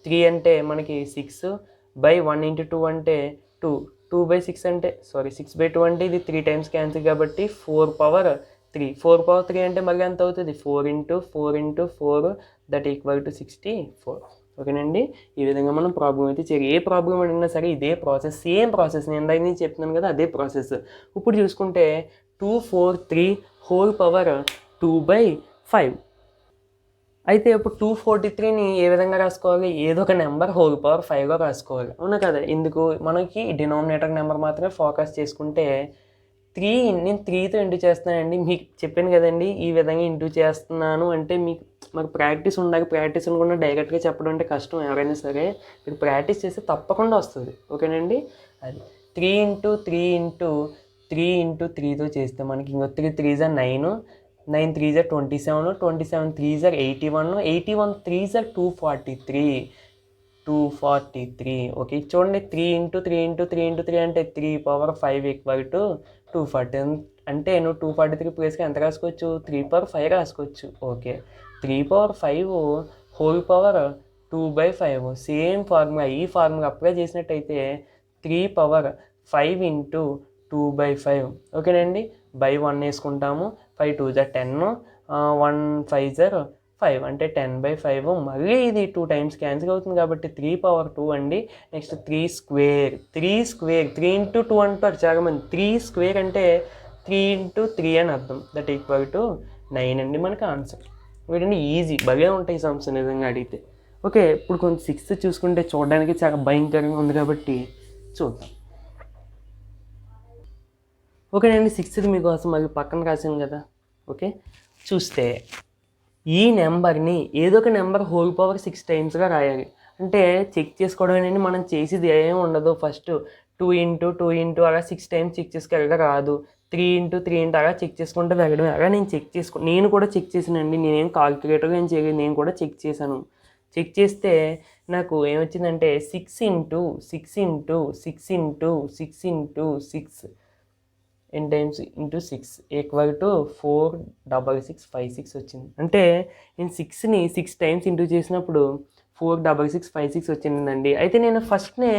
3 అంటే మనకి 6/1 × 2 అంటే 2. 2/6 అంటే 6/2 అంటే ఇది 3 టైమ్స్ క్యాన్సిల్ కాబట్టి 4^3. 4^3 అంటే మళ్ళీ ఎంత అవుతుంది? 4 × 4 × 4 దట్ ఈక్వల్ టు 64. ఓకేనండి. ఈ విధంగా మనం ప్రాబ్లం అయితే చేయాలి. ఏ ప్రాబ్లం అడిగినా సరే ఇదే ప్రాసెస్, సేమ్ ప్రాసెస్. నేను ఇందాక నేను చెప్తున్నాను కదా, అదే ప్రాసెస్. ఇప్పుడు చూసుకుంటే 243 హోల్ పవర్ 2/5. అయితే ఇప్పుడు 243ని ఏ విధంగా రాసుకోవాలి? ఏదో ఒక నెంబర్ హోల్ పవర్ 5గా రాసుకోవాలి. అవునా కదా? ఎందుకు? మనకి డినామినేటర్ నెంబర్ మాత్రమే ఫోకస్ చేసుకుంటే 3 నేను 3తో ఇంటూ చేస్తున్నానండి. మీకు చెప్పాను కదండి, ఈ విధంగా ఇంటూ చేస్తున్నాను అంటే మీకు మాకు ప్రాక్టీస్ ఉండాలి. ప్రాక్టీస్ ఉండకుండా డైరెక్ట్గా చెప్పడం అంటే కష్టం. ఎవరైనా సరే మీరు ప్రాక్టీస్ చేస్తే తప్పకుండా వస్తుంది. ఓకేనండి. అది 3 × 3 × 3 × 3తో చేస్తే మనకి ఇంకో 3 3s 9, 9 3s 27, 27 3s 81, 81 3s 243. Okay, చూడండి. 3 × 3 × 3 × 3 అంటే 3^5 ఈక్వల్ టు 240. అంటే నువ్వు 243 ప్లేస్కి ఎంత రాసుకోవచ్చు? 3/5 రాసుకోవచ్చు. Okay, 3/5 whole power 2/5. Same formula. ఈ ఫార్ములా అప్లై చేసినట్టయితే 3^5 × 2/5. ఓకేనండి. బై 1 వేసుకుంటాము. 5 2s 10, 1 5s 5 అంటే 10/5. మళ్ళీ ఇది 2 టైమ్స్ క్యాన్సిల్ అవుతుంది కాబట్టి 3/2 అండి. నెక్స్ట్ 3². 3 × 2 అంటారు చాలా మంది. 3² అంటే 3 × 3 అని అర్థం. దట్ ఈక్వల్ టు 9 అండి మనకి ఆన్సర్. వీటండి ఈజీ, బాగా ఉంటాయి సమ్స్ నిజంగా అడిగితే. ఓకే, ఇప్పుడు కొంచెం 6 చూసుకుంటే చూడడానికి చాలా భయంకరంగా ఉంది కాబట్టి చూద్దాం. ఓకేనండి. 6th మీకోసం అది పక్కన రాసాను కదా. ఓకే, చూస్తే ఈ నెంబర్ని ఏదో ఒక నెంబర్ హోల్ పవర్ 6 టైమ్స్గా రాయాలి. అంటే చెక్ చేసుకోవడం అనేది మనం చేసేది ఏం ఉండదు. ఫస్ట్ 2 × 2 అలా 6 టైమ్స్ చెక్ చేసుకోగలగా రాదు. 3 × 3 అలా చెక్ చేసుకుంటే వెళ్ళడమే. అలా నేను కూడా చెక్ చేసానండి. నేనేం కాల్కులేటర్గా ఏం చేయలేదు, నేను కూడా చెక్ చేశాను. చెక్ చేస్తే నాకు ఏమొచ్చిందంటే 6 × 6 × 6 × 6 × 6 n టైమ్స్ × 6 ఈక్వల్ టు 46656 వచ్చింది. అంటే నేను 6ని 6 టైమ్స్ ఇంటూ చేసినప్పుడు 46656 వచ్చిందండి. అయితే నేను ఫస్ట్నే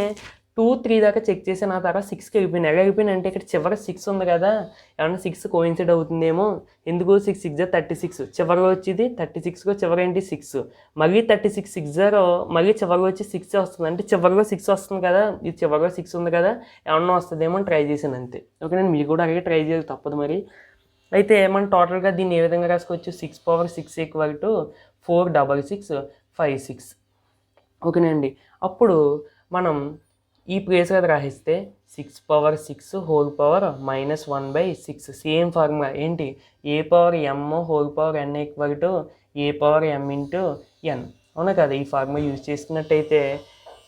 2 3 దాకా చెక్ చేశాను. ఆ తర్వాత 6కి వెళ్ళిపోయాను. ఎలా వెళ్ళిపోయినా అంటే ఇక్కడ చివరి 6 ఉంది కదా, ఏమన్నా 6 కోయిన్సైడ్ అవుతుందేమో. ఎందుకు? 6 6 36. చివరిలో వచ్చేది 36, చివరి ఏంటి 6. మళ్ళీ 36 6 మళ్ళీ చివరిలో వచ్చి 6 వస్తుంది. అంటే చివరిలో 6 వస్తుంది కదా, ఇది చివరిలో 6 ఉంది కదా, ఏమన్నా వస్తుందేమో అని ట్రై చేశాను అంతే. ఓకే, నేను మీరు కూడా అలాగే ట్రై చేయాలి, తప్పదు మరి. అయితే మనం టోటల్గా దీన్ని ఏ విధంగా రాసుకోవచ్చు? 6/6 ఈక్వల్ టు 46656. ఓకేనండి. అప్పుడు మనం ఈ ప్లేస్ కదా రాసిస్తే 6/6 హోల్ పవర్ -1/6. సేమ్ ఫార్ములా ఏంటి? a⁻m whole power n equal to a⁻m × n. అవునా కదా? ఈ ఫార్ములా యూజ్ చేసుకున్నట్టయితే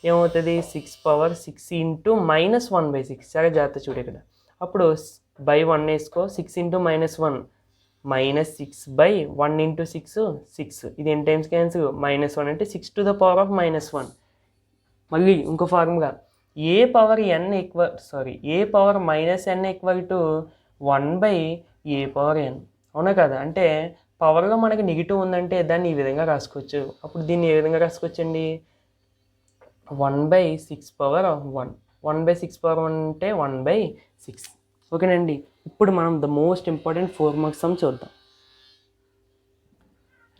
ఏమవుతుంది? 6/6 × -1/6. చాలా జాగ్రత్త చూడు ఇక్కడ. అప్పుడు బై 1 వేసుకో. 6 × -1 -6/1 × 6 6. ఇది ఎన్ని టైమ్స్ క్యాన్సిల్? -1 అంటే 6⁻⁻1. మళ్ళీ ఇంకో ఫార్ములా ఏ పవర్ n = 1/a⁴n. అవునా కదా? అంటే పవర్లో మనకి నెగిటివ్ ఉందంటే దాన్ని ఈ విధంగా రాసుకోవచ్చు. అప్పుడు దీన్ని ఏ విధంగా రాసుకోవచ్చండి? 1/6⁻1. 1/6⁻1 అంటే 1/6. ఓకేనండి. ఇప్పుడు మనం the most important 4 marks some చూద్దాం.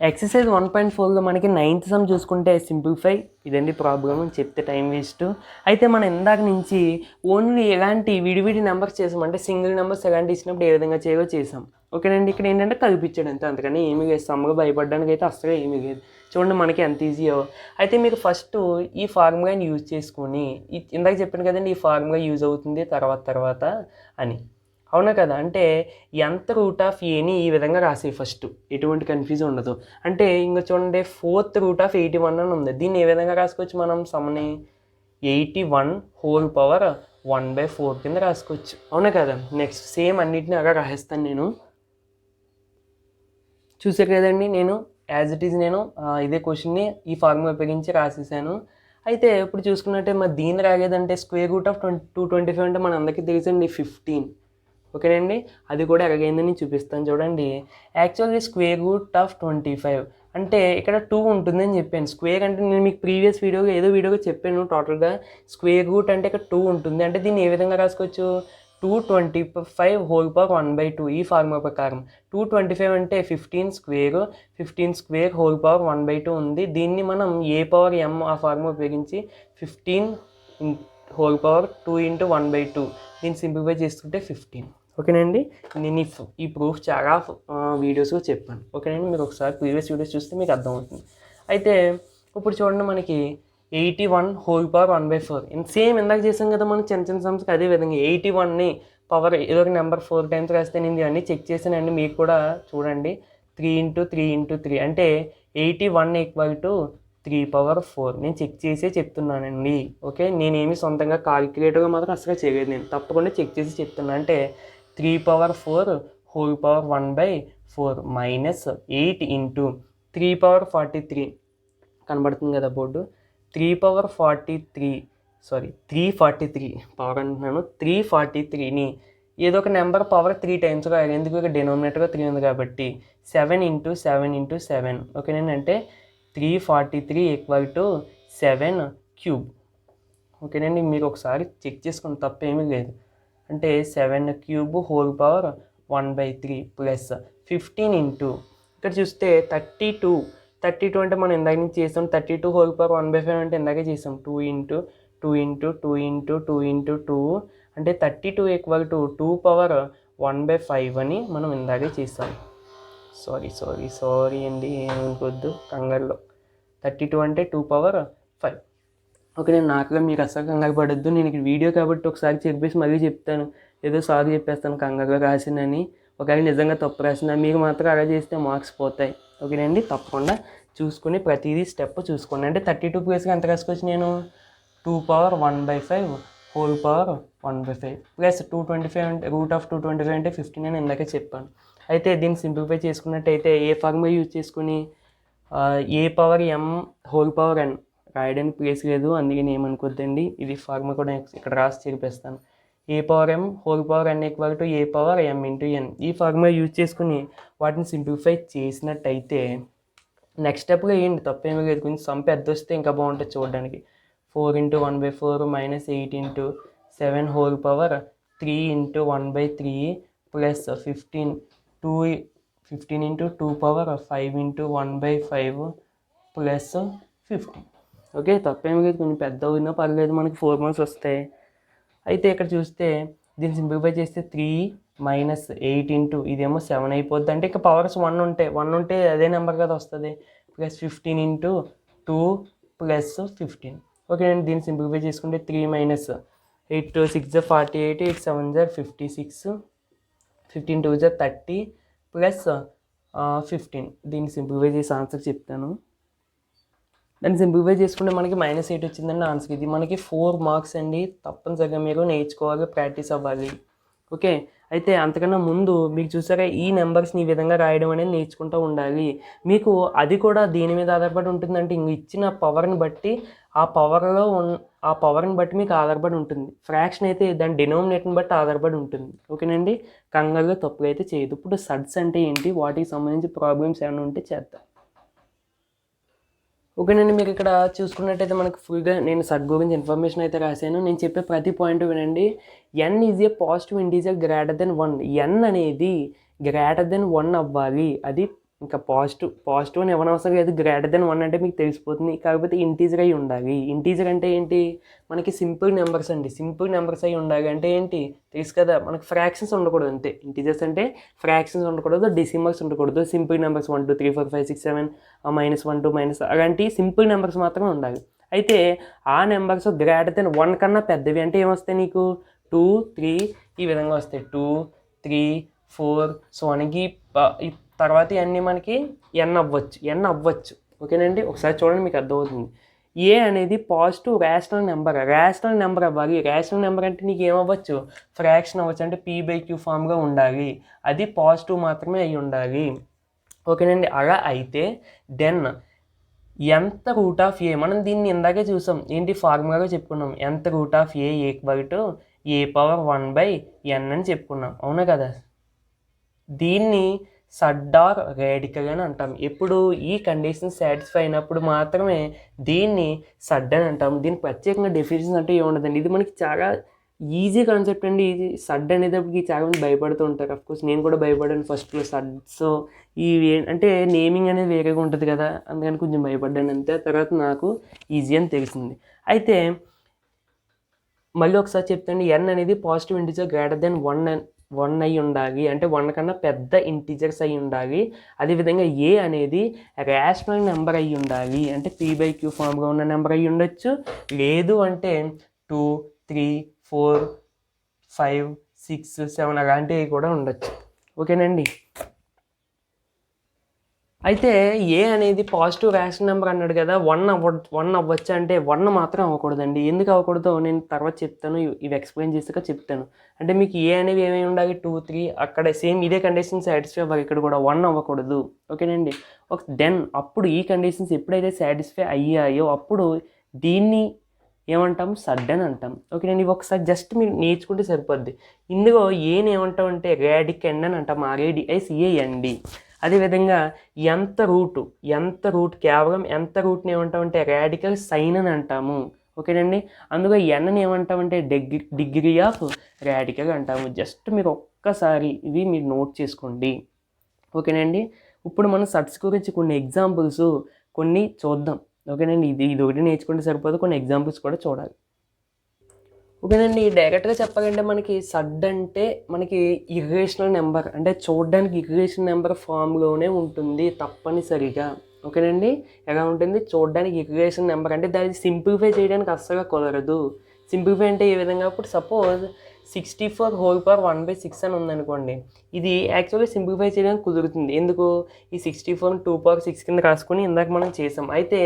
ఎక్సర్సైజ్ 1.4లో మనకి 9th సమ్ చూసుకుంటే సింప్లిఫై. ఇదండి ప్రాబ్లమ్, చెప్తే టైం వేస్ట్. అయితే మనం ఇందాక నుంచి ఓన్లీ ఎలాంటి విడివిడి నెంబర్స్ చేసాం, అంటే సింగిల్ నెంబర్స్ ఎలాంటి ఇచ్చినప్పుడు ఏ విధంగా చేయాలో చేసాం. ఓకేనండి. ఇక్కడ ఏంటంటే కల్పించాడు అంతే, అంతకని ఏమీ లేదు. సమ్మగా భయపడడానికి అయితే అసలు ఏమీ లేదు. చూడండి మనకి ఎంత ఈజీయో. అయితే మీరు ఫస్ట్ ఈ ఫార్ములాని యూజ్ చేసుకొని, ఇందాక చెప్పాను కదండి ఈ ఫార్ములా యూజ్ అవుతుంది తర్వాత అని. అవునా కదా? అంటే nth√a ఈ విధంగా రాసేవి ఫస్ట్, ఎటువంటి కన్ఫ్యూజన్ ఉండదు. అంటే ఇంకా చూడండి 4th√81 అని ఉంది. దీన్ని ఏ విధంగా రాసుకోవచ్చు మనం? సమ్ని 81 కింద రాసుకోవచ్చు. అవునా కదా? నెక్స్ట్ సేమ్ అన్నిటిని అలా రాసేస్తాను నేను. చూసారు కదండి, నేను యాజ్ ఇట్ ఈజ్ నేను ఇదే క్వశ్చన్ని ఈ ఫార్ములా ఉపయోగించి రాసేసాను. అయితే ఇప్పుడు చూసుకున్నట్టే మరి దీన్ని రాగేదంటే √225 అంటే మన అందరికీ తెలుసండి 15. ఓకేనండి. అది కూడా ఎలాగైందని చూపిస్తాను చూడండి. యాక్చువల్గా √25 అంటే ఇక్కడ 2 ఉంటుందని చెప్పాను. స్క్వేర్ అంటే నేను మీకు ప్రీవియస్ వీడియోగా చెప్పాను. టోటల్గా స్క్వేర్ రూట్ అంటే ఇక్కడ 2 ఉంటుంది. అంటే దీన్ని ఏ విధంగా రాసుకోవచ్చు? 225 1/2 ఈ ఫార్ములా ప్రకారం. 225 అంటే 15² √1/2 ఉంది. దీన్ని మనం a⁴m ఆ ఫార్ములా ఉపయోగించి 15² × 1/2 దీన్ని సింప్లిఫై చేసుకుంటే 15. ఓకేనండి. నేను ఈ ప్రూఫ్ చాలా వీడియోస్లో చెప్పాను. ఓకేనండి. మీరు ఒకసారి ప్రీవియస్ వీడియోస్ చూస్తే మీకు అర్థమవుతుంది. అయితే ఇప్పుడు చూడండి మనకి 81 సేమ్ ఇందాక చేసాం కదా మనం చిన్న సమ్స్కి. అదే విధంగా 81ని పవర్ ఏదో ఒక నెంబర్ 4 టైమ్స్ రాస్తే నేను ఇవన్నీ చెక్ చేశానండి. మీకు కూడా చూడండి 3 × 3 × 3 అంటే 81 = 3/4. నేను చెక్ చేసే చెప్తున్నానండి. ఓకే, నేనేమి సొంతంగా కాలిక్యులేటర్గా మాత్రం అసలు చేయలేదు. నేను తప్పకుండా చెక్ చేసి చెప్తున్నాను. అంటే 3/4 1/4 -8 × 343 కనబడుతుంది కదా బోర్డు. 343 పవర్ అంటున్నాను. 343ని ఏదో ఒక నెంబర్ పవర్ 3 టైమ్స్ రాయాలి. ఎందుకు? ఇక డినోమినేటర్గా 3 ఉంది కాబట్టి 7 × 7 × 7. ఓకేనండి. అంటే 343 = 7³ ఓకేనండి. మీరు ఒకసారి చెక్ చేసుకుని తప్పేమీ లేదు. అంటే 7³ /1/3 ప్లస్ 15 ఇంటూ ఇక్కడ చూస్తే 32 అంటే మనం ఇందాక నుంచి చేసాం. 32² /1/5 అంటే ఇందాకే చేసాం. 2 × 2 × 2 × 2 × 2 అంటే 32 = 2/1/5 అని మనం ఇందాకే చేసాం. సారీ అండి, ఏమనుకోవద్దు కంగారులో. 32 అంటే 2/5. ఓకే, నేను నాకుగా మీకు అసలు కంగారు పడొద్దు. నేను ఇక్కడ వీడియో కాబట్టి ఒకసారి చెప్పేసి మళ్ళీ చెప్తాను. ఏదో సారీ చెప్పేస్తాను కంగారుగా రాసిందని. ఒకవేళ నిజంగా తప్పు రాసినా మీకు మాత్రం అలా చేస్తే మార్క్స్ పోతాయి. ఓకేనండి. తప్పకుండా చూసుకుని ప్రతిదీ స్టెప్ చూసుకోండి. అంటే 32 ప్లేస్గా ఎంత రాసుకోవచ్చు నేను? 2/1/5 /1/5 ప్లస్ 225 అంటే √225 అంటే 15 అని ఇందాకే చెప్పాను. అయితే దీన్ని సింప్లిఫై చేసుకున్నట్టయితే ఏ ఫార్ములా యూజ్ చేసుకుని a⁴m² రాయడానికి ప్లేస్ లేదు, అందుకని ఏమనుకోద్దండి. ఇది ఫార్ములా కూడా ఇక్కడ రాసి చేర్పిస్తాను. a⁴m² = a⁴m × n. ఈ ఫార్ములా యూజ్ చేసుకుని వాటిని సింప్లిఫై చేసినట్టయితే నెక్స్ట్ స్టెప్లో వేయండి, తప్పేమీ లేదు. కొంచెం సమ్ పెద్ద వస్తే ఇంకా బాగుంటుంది చూడడానికి. 4 × 1/4 -8 × 7 3 × 1/3 ప్లస్ 15 × 2/5 × 1/5 ప్లస్ 15. ఓకే, తప్పేమీ లేదు. కొంచెం పెద్ద అయినా పర్లేదు, మనకి 4 మార్క్స్ వస్తాయి. అయితే ఇక్కడ చూస్తే దీన్ని సింప్లిఫై చేస్తే 3 - 8 ఇదేమో 7 అయిపోద్ది. అంటే ఇక పవర్స్ 1 ఉంటే అదే నెంబర్ కదా వస్తుంది. Plus 15 × 2 plus 15. ఓకే అండి. దీన్ని సింప్లిఫై చేసుకుంటే 3 - 8 × 6 = 48, 8 × 7 = 56, 15 × 2 = 30 ప్లస్ 15. దీన్ని సింప్లిఫై చేసి ఆన్సర్ చెప్తాను. దాన్ని సింప్లిఫై చేసుకుంటే మనకి -8 వచ్చిందండి ఆన్సర్. ఇది మనకి 4 మార్క్స్ అండి. తప్పనిసరిగా మీరు నేర్చుకోవాలి, ప్రాక్టీస్ అవ్వాలి. ఓకే. అయితే అంతకన్నా ముందు మీకు చూసారా ఈ నెంబర్స్‌ని ఈ విధంగా రాయడం అనేది నేర్చుకుంటూ ఉండాలి. మీకు అది కూడా దేని మీద ఆధారపడి ఉంటుందంటే ఇంక ఇచ్చిన పవర్‌ని బట్టి ఆ పవర్‌లో ఆ పవర్‌ని బట్టి మీకు ఆధారపడి ఉంటుంది. ఫ్రాక్షన్ అయితే దాని డినోమినేటర్‌ని బట్టి ఆధారపడి ఉంటుంది. ఓకేనండి. కంగారుగా తప్పుగా అయితే చేయొద్దు. ఇప్పుడు సడ్స్ అంటే ఏంటి? వాటికి సంబంధించి ప్రాబ్లమ్స్ ఏమైనా ఉంటే చేద్దాం. ఓకేనండి. మీరు ఇక్కడ చూసుకున్నట్టయితే మనకు ఫుల్‌గా నేను సడ్ గురించి ఇన్ఫర్మేషన్ అయితే రాశాను. నేను చెప్పే ప్రతి పాయింట్ వినండి. n is a positive integer greater than 1. n అనేది గ్రేటర్ దెన్ 1 అవ్వాలి. అది ఇంకా పాజిటివ్ అని ఇవ్వనవసరం లేదు. గ్రేటర్ దెన్ 1 అంటే మీకు తెలిసిపోతుంది. కాకపోతే ఇంటీజర్ అయి ఉండాలి. ఇంటీజర్ అంటే ఏంటి? మనకి సింపుల్ నెంబర్స్ అండి. సింపుల్ నెంబర్స్ అయి ఉండాలి అంటే ఏంటి? తెలుసు కదా! మనకు ఫ్రాక్షన్స్ ఉండకూడదు అంతే. ఇంటీజర్స్ అంటే ఫ్రాక్షన్స్ ఉండకూడదు, డెసిమల్స్ ఉండకూడదు. సింపుల్ నెంబర్స్ 1, 2, 3, 4, 5, 6, 7 -1, 2, అలాంటి సింపుల్ నెంబర్స్ మాత్రమే ఉండాలి. అయితే ఆ నెంబర్స్ గ్రేటర్ దెన్ 1 కన్నా పెద్దవి అంటే ఏమొస్తాయి నీకు? 2, 3 ఈ విధంగా వస్తాయి. 2, 3, 4 సో మనకి ఈ తర్వాత ఇవన్నీ మనకి n అవ్వచ్చు. ఓకేనండి. ఒకసారి చూడండి మీకు అర్థమవుతుంది. ఏ అనేది పాజిటివ్ రేషనల్ నెంబర్ అవ్వాలి. రేషనల్ నెంబర్ అంటే నీకు ఏమవ్వచ్చు? ఫ్రాక్షన్ అవ్వచ్చు. అంటే p/q ఫామ్గా ఉండాలి. అది పాజిటివ్ మాత్రమే అయి ఉండాలి. ఓకేనండి. అలా అయితే దెన్ ఎంత రూట్ ఆఫ్ ఏ మనం దీన్ని ఇందాకే చూసాం. ఏంటి ఫార్ములాగా చెప్పుకున్నాం. ఎంత root of A equal to a⁴1/n అని చెప్పుకున్నాం. అవునా కదా? దీన్ని సడ్ ఆర్ రాడికల్ అని అంటాం. ఎప్పుడు ఈ కండిషన్ సాటిస్ఫై అయినప్పుడు మాత్రమే దీన్ని సడ్ అని అంటాం. దీనికి ప్రత్యేకంగా డెఫినేషన్ అంటే ఏముండదండి. ఇది మనకి చాలా ఈజీ కాన్సెప్ట్ అండి. ఇది సడ్ అనేటప్పటికి చాలామంది భయపడుతూ ఉంటారు. అఫ్కోర్స్ నేను కూడా భయపడ్డాను ఫస్ట్లో సడ్స్ ఇవి అంటే నేమింగ్ అనేది వేరేగా ఉంటుంది కదా, అందుకని కొంచెం భయపడ్డాను అంతే. తర్వాత నాకు ఈజీ అని తెలిసింది. అయితే మళ్ళీ ఒకసారి చెప్తాండి. n అనేది పాజిటివ్ ఇంటీజర్ గ్రేటర్ దెన్ 1 అయి ఉండాలి. అంటే 1 కన్నా పెద్ద ఇంటీజర్స్ అయి ఉండాలి. అదేవిధంగా ఏ అనేది రేషనల్ నెంబర్ అయి ఉండాలి. అంటే p/q ఫామ్గా ఉన్న నెంబర్ అయి ఉండొచ్చు. లేదు అంటే 2, 3, 4, 5, 6, 7 అలాంటివి కూడా ఉండొచ్చు. ఓకేనండి. అయితే ఏ అనేది పాజిటివ్ రేషనల్ నెంబర్ అన్నాడు కదా, 1 అవ్వచ్చు అంటే 1 మాత్రం అవ్వకూడదండి. ఎందుకు అవ్వకూడదో నేను తర్వాత చెప్తాను. ఇవి ఎక్స్ప్లెయిన్ చేసాక చెప్తాను. అంటే మీకు ఏ అనేవి ఏమేమి ఉండాలి? 2, 3 అక్కడ సేమ్ ఇదే కండిషన్ సాటిస్ఫై అవ్వాలి. ఇక్కడ కూడా 1 అవ్వకూడదు. ఓకేనండి. దెన్ అప్పుడు ఈ కండిషన్స్ ఎప్పుడైతే సాటిస్ఫై అయ్యాయో అప్పుడు దీన్ని ఏమంటాం? సడ్ అని అంటాం. ఓకేనండి. ఇవి ఒకసారి జస్ట్ మీరు నేర్చుకుంటే సరిపోద్ది. ఇందులో ఏని ఏమంటాం అంటే రాడికండ్ అని అంటాం. RADICAND. అదేవిధంగా ఎంత రూట్ కేవలం ఎంత రూట్ని ఏమంటామంటే రాడికల్ సైన్ అని అంటాము. ఓకేనండి. అందులో ఎన్ని ఏమంటామంటే డిగ్రీ ఆఫ్ రాడికల్ అంటాము. జస్ట్ మీరు ఒక్కసారి ఇవి మీరు నోట్ చేసుకోండి. ఓకేనండి. ఇప్పుడు మనం సడ్స్ గురించి కొన్ని ఎగ్జాంపుల్స్ కొన్ని చూద్దాం. ఓకేనండి. ఇది ఒకటి నేర్చుకుంటే సరిపోదు, కొన్ని ఎగ్జాంపుల్స్ కూడా చూడాలి. ఓకేనండి. డైరెక్ట్గా చెప్పాలంటే మనకి సడ్ అంటే మనకి ఇర్రేషనల్ నెంబర్, అంటే చూడడానికి ఇర్రేషనల్ నెంబర్ ఫామ్లోనే ఉంటుంది తప్పనిసరిగా. ఓకేనండి. ఎలా ఉంటుంది? చూడడానికి ఇర్రేషనల్ నెంబర్ అంటే దాన్ని సింప్లిఫై చేయడానికి అస్సలు కుదరదు. సింప్లిఫై అంటే ఏ విధంగా? ఇప్పుడు సపోజ్ 64 అని ఉందనుకోండి. ఇది యాక్చువల్గా సింప్లిఫై చేయడానికి కుదురుతుంది. ఎందుకు? ఈ 64 2/6 కింద రాసుకొని ఇందాక మనం చేసాం. అయితే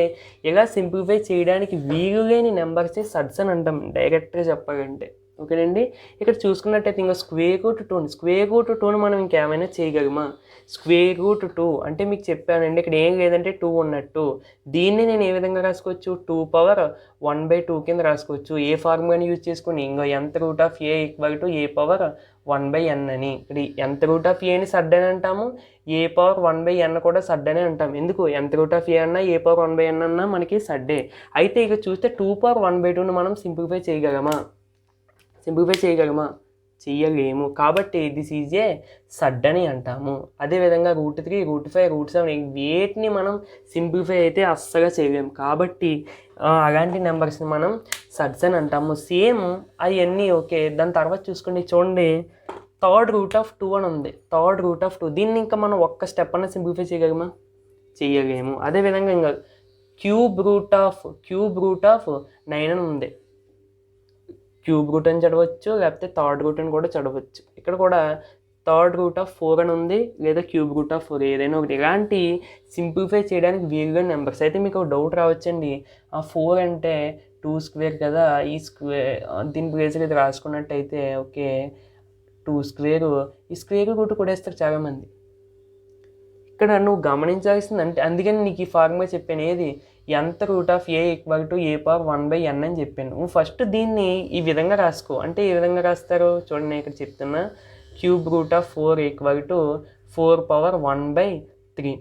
ఇలా సింప్లిఫై చేయడానికి వీలు లేని నెంబర్స్ని సడ్స్ అని అంటాం డైరెక్ట్గా చెప్పాలంటే. ఓకేనండి. ఇక్కడ చూసుకున్నట్టయితే ఇంకా స్క్వేర్ రూట్ 2ని మనం ఇంకేమైనా చేయగలమా? స్క్వేర్ రూట్ 2 అంటే మీకు చెప్పానండి ఇక్కడ ఏం లేదంటే 2 ఉన్నట్టు. దీన్ని నేను ఏ విధంగా రాసుకోవచ్చు? 2/1/2 కింద రాసుకోవచ్చు. ఏ ఫార్ములాని యూజ్ చేసుకుని ఇంకో ఎంత root of A equal to a⁴1/n అని. ఇక్కడ ఎంత రూట్ ఆఫ్ ఏని సడ్ అని అంటాము, a⁴1/n కూడా సడ్ అని అంటాం. ఎందుకు? ఎంత రూట్ ఆఫ్ ఏ అన్నా a⁴1/n అన్నా మనకి సడ్డే. అయితే ఇక చూస్తే 2/1/2ని మనం సింప్లిఫై చేయగలమా? చెయ్యలేము. కాబట్టి దిస్ ఈజ్ ఏ సడ్ అని అంటాము. అదేవిధంగా √3, √5, √7 వేటిని మనం సింప్లిఫై అయితే అస్సలు చేయలేము. కాబట్టి అలాంటి నెంబర్స్ని మనం సడ్స్ అని అంటాము. సేమ్ అవన్నీ ఓకే. దాని తర్వాత చూసుకోండి, చూడండి థర్డ్ రూట్ ఆఫ్ 2 అని ఉంది. దీన్ని ఇంకా మనం ఒక్క స్టెప్ అన్న సింప్లిఫై చేయగలమా? చెయ్యలేము. అదేవిధంగా ఇంకా క్యూబ్ రూట్ ఆఫ్ 9 అని ఉంది. క్యూబ్ రూట్ అని చదవచ్చు, లేకపోతే థర్డ్ రూట్ అని కూడా చదవచ్చు. ఇక్కడ కూడా థర్డ్ రూట్ ఆఫ్ 4 అని ఉంది, లేదా క్యూబ్ రూట్ ఆఫ్ 4 ఏదైనా ఒకటి. ఇలాంటి సింప్లిఫై చేయడానికి వీలుగా నెంబర్స్. అయితే మీకు ఒక డౌట్ రావచ్చండి, ఆ 4 అంటే 2² కదా, ఈ స్క్వేర్ దీని ప్లేస్గా ఇది రాసుకున్నట్టయితే ఓకే 2 స్క్వేర్, ఈ స్క్వేర్ రూట్ కొట్టేస్తారు చాలామంది. ఇక్కడ నువ్వు గమనించాల్సింది అంటే అందుకని నీకు ఈ ఫార్ములా చెప్పాను, ఏది nth root of a equal to a⁴1/n అని చెప్పాను. నువ్వు ఫస్ట్ దీన్ని ఈ విధంగా రాసుకో. అంటే ఏ విధంగా రాస్తారు చూడండి, నేను ఇక్కడ చెప్తున్నా. Cube root of 4 equal to 4/1/3.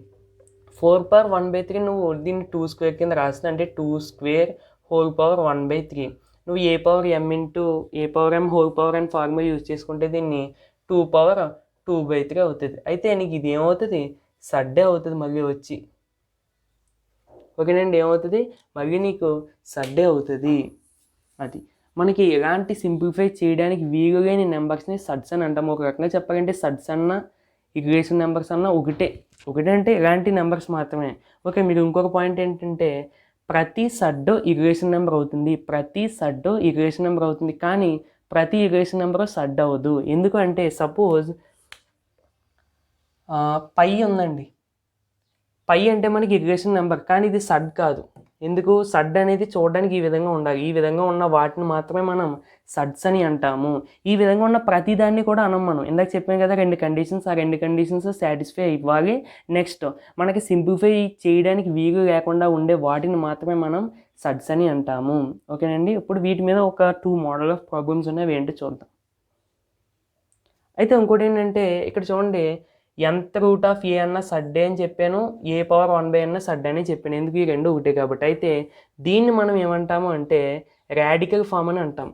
4/1/3 నువ్వు దీన్ని 2 స్క్వేర్ కింద రాస్తుంది, అంటే 2 స్క్వేర్ హోల్ పవర్ 1/3. నువ్వు a⁴m into a⁴m whole power అని ఫార్ములా యూజ్ చేసుకుంటే దీన్ని 2/2/3 అవుతుంది. అయితే నీకు ఇది ఏమవుతుంది, సడ్డే అవుతుంది మళ్ళీ వచ్చి. ఓకేనండి, ఏమవుతుంది మళ్ళీ నీకు సడ్డే అవుతుంది. అది మనకి ఎలాంటి సింప్లిఫై చేయడానికి వీలు లేని నెంబర్స్ని సడ్స్ అని అంటాము. ఒక రకంగా చెప్పాలంటే సడ్స్ అన్న ఇర్రేషనల్ నెంబర్స్ అన్న ఒకటే అంటే ఇలాంటి నెంబర్స్ మాత్రమే. ఓకే, మీరు ఇంకొక పాయింట్ ఏంటంటే ప్రతి సడ్డో ఇర్రేషనల్ నెంబర్ అవుతుంది, కానీ ప్రతి ఇర్రేషనల్ నెంబర్ సడ్ అవ్వదు. ఎందుకు అంటే సపోజ్ పై ఉందండి, పై అంటే మనకి ఇర్రేషనల్ నెంబర్, కానీ ఇది సడ్ కాదు. ఎందుకు, సడ్ అనేది చూడడానికి ఈ విధంగా ఉండాలి. ఈ విధంగా ఉన్న వాటిని మాత్రమే మనం సడ్స్ అని అంటాము. ఈ విధంగా ఉన్న ప్రతిదాన్ని కూడా అనం మనం. ఇందాక చెప్పాం కదా 2 కండిషన్స్, ఆ 2 కండిషన్స్ సాటిస్ఫై ఇవ్వాలి. నెక్స్ట్ మనకి సింప్లిఫై చేయడానికి వీలు లేకుండా ఉండే వాటిని మాత్రమే మనం సడ్స్ అని అంటాము. ఓకేనండి, ఇప్పుడు వీటి మీద ఒక 2 మోడల్ ఆఫ్ ప్రాబ్లమ్స్ ఉన్నాయి, అవి ఏంటో చూద్దాం. అయితే ఇంకోటి ఏంటంటే ఇక్కడ చూడండి, nth రూట్ ఆఫ్ a అన్న సడ్డే అని చెప్పాను, a⁴1/n సడ్డే అని చెప్పాను. ఎందుకు, ఈ రెండు ఒకటే కాబట్టి. అయితే దీన్ని మనం ఏమంటాము అంటే రాడికల్ ఫామ్ అని అంటాం.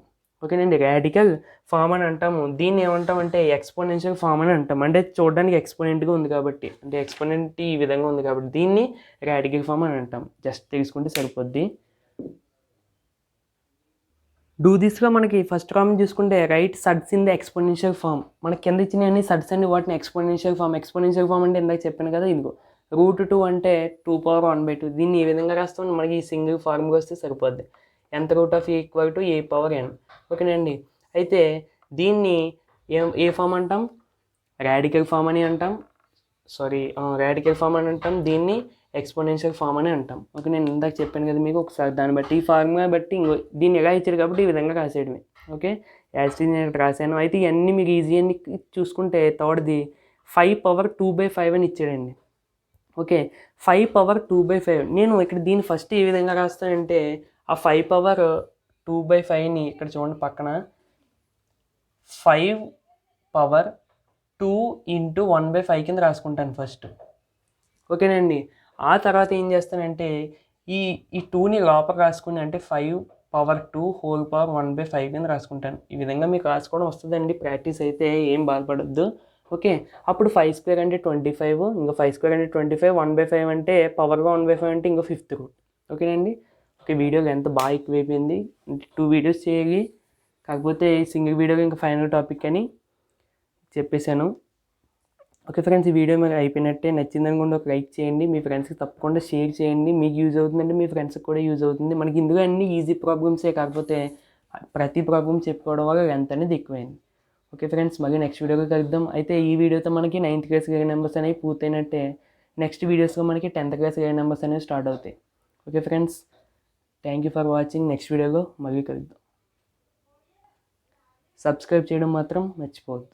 ఓకేనండి, రాడికల్ ఫామ్ అని అంటాము. దీన్ని ఏమంటామంటే ఎక్స్పోనెన్షియల్ ఫామ్ అని అంటాం. అంటే చూడడానికి ఎక్స్పోనెంట్గా ఉంది కాబట్టి, అంటే ఎక్స్పోనెంట్ ఈ విధంగా ఉంది కాబట్టి దీన్ని రాడికల్ ఫామ్ అని అంటాం. జస్ట్ తెలుసుకుంటే సరిపోద్ది. డూ దిస్గా మనకి ఫస్ట్ కామెంట్ చూసుకుంటే రైట్ సడ్స్ ఇన్ ద ఎక్స్పోనెన్షియల్ ఫామ్. మనకి కింద ఇచ్చినవన్నీ సడ్స్ అండి, వాటిని ఎక్స్పోనెన్షియల్ ఫామ్ అంటే ఇందాక చెప్పాను కదా, ఇదిగో √2 అంటే 2/1/2. దీన్ని ఏ విధంగా రాస్తాం, మనకి ఈ సింగిల్ ఫార్మ్గా వస్తే సరిపోద్ది. nth root of a equal to a⁴n. ఓకేనండి, అయితే దీన్ని ఏ ఫామ్ అంటాం, రాడికల్ ఫామ్ అని అంటాం. దీన్ని ఎక్స్పోనెన్షియల్ ఫామ్ అని అంటాం. ఓకే, నేను ఇందాక చెప్పాను కదా మీకు, ఒకసారి దాన్ని బట్టి ఈ ఫార్ములా బట్టి దీన్ని ఎలా ఇచ్చారు కాబట్టి ఈ విధంగా రాసేయడమే. ఓకే, యాజ్ నేను రాశాను. అయితే ఇవన్నీ మీకు ఈజీ అని చూసుకుంటే థర్డ్ది 5/2/5 అని ఇచ్చాడండి. ఓకే, 5/2/5. నేను ఇక్కడ దీన్ని ఫస్ట్ ఏ విధంగా రాస్తానంటే ఆ 5/2/5ని ఇక్కడ చూడండి పక్కన 5/2 × 1/5 కింద రాసుకుంటాను ఫస్ట్. ఓకేనండి, ఆ తర్వాత ఏం చేస్తానంటే ఈ 2ని లోపల రాసుకుని, అంటే 5/2 హోల్ పవర్ 1/5 కింద రాసుకుంటాను. ఈ విధంగా మీకు రాసుకోవడం వస్తుందండి, ప్రాక్టీస్ అయితే ఏం బాధపడద్దు. ఓకే, అప్పుడు 5² అంటే 25, ఇంకా 5² అంటే 25, 1/5 అంటే పవర్గా 1/5 అంటే ఇంకో 5th రూట్. ఓకేనండి, ఓకే, వీడియోలు ఎంత బాగా ఎక్కువైపోయింది. 2 వీడియోస్ చేయాలి, కాకపోతే సింగిల్ వీడియోగా ఇంకా ఫైనల్ టాపిక్ అని చెప్పేశాను. ఓకే ఫ్రెండ్స్, ఈ వీడియో మీకు అయిపోయినట్టే. నచ్చిందనుకుంటే ఒక లైక్ చేయండి, మీ ఫ్రెండ్స్కి తప్పకుండా షేర్ చేయండి. మీకు యూజ్ అవుతుందంటే మీ ఫ్రెండ్స్కి కూడా యూజ్ అవుతుంది. మనకి ఇందులో అన్ని ఈజీ ప్రాబ్లమ్సే, కాకపోతే ప్రతి ప్రాబ్లమ్ చెప్పుకోవడం వల్ల లెంత్ అనేది ఎక్కువైంది. ఓకే ఫ్రెండ్స్, మళ్ళీ నెక్స్ట్ వీడియోలో కలుద్దాం. అయితే ఈ వీడియోతో మనకి 9th క్లాస్ రిలేటెడ్ నెంబర్స్ అనేవి పూర్తయినట్టే. నెక్స్ట్ వీడియోస్లో మనకి 10th క్లాస్ రిలేటెడ్ నెంబర్స్ అనేవి స్టార్ట్ అవుతాయి. Okay friends, thank you for watching. Next వీడియోలో మళ్ళీ కలుద్దాం. సబ్స్క్రైబ్ చేయడం మాత్రం మర్చిపోవద్దు.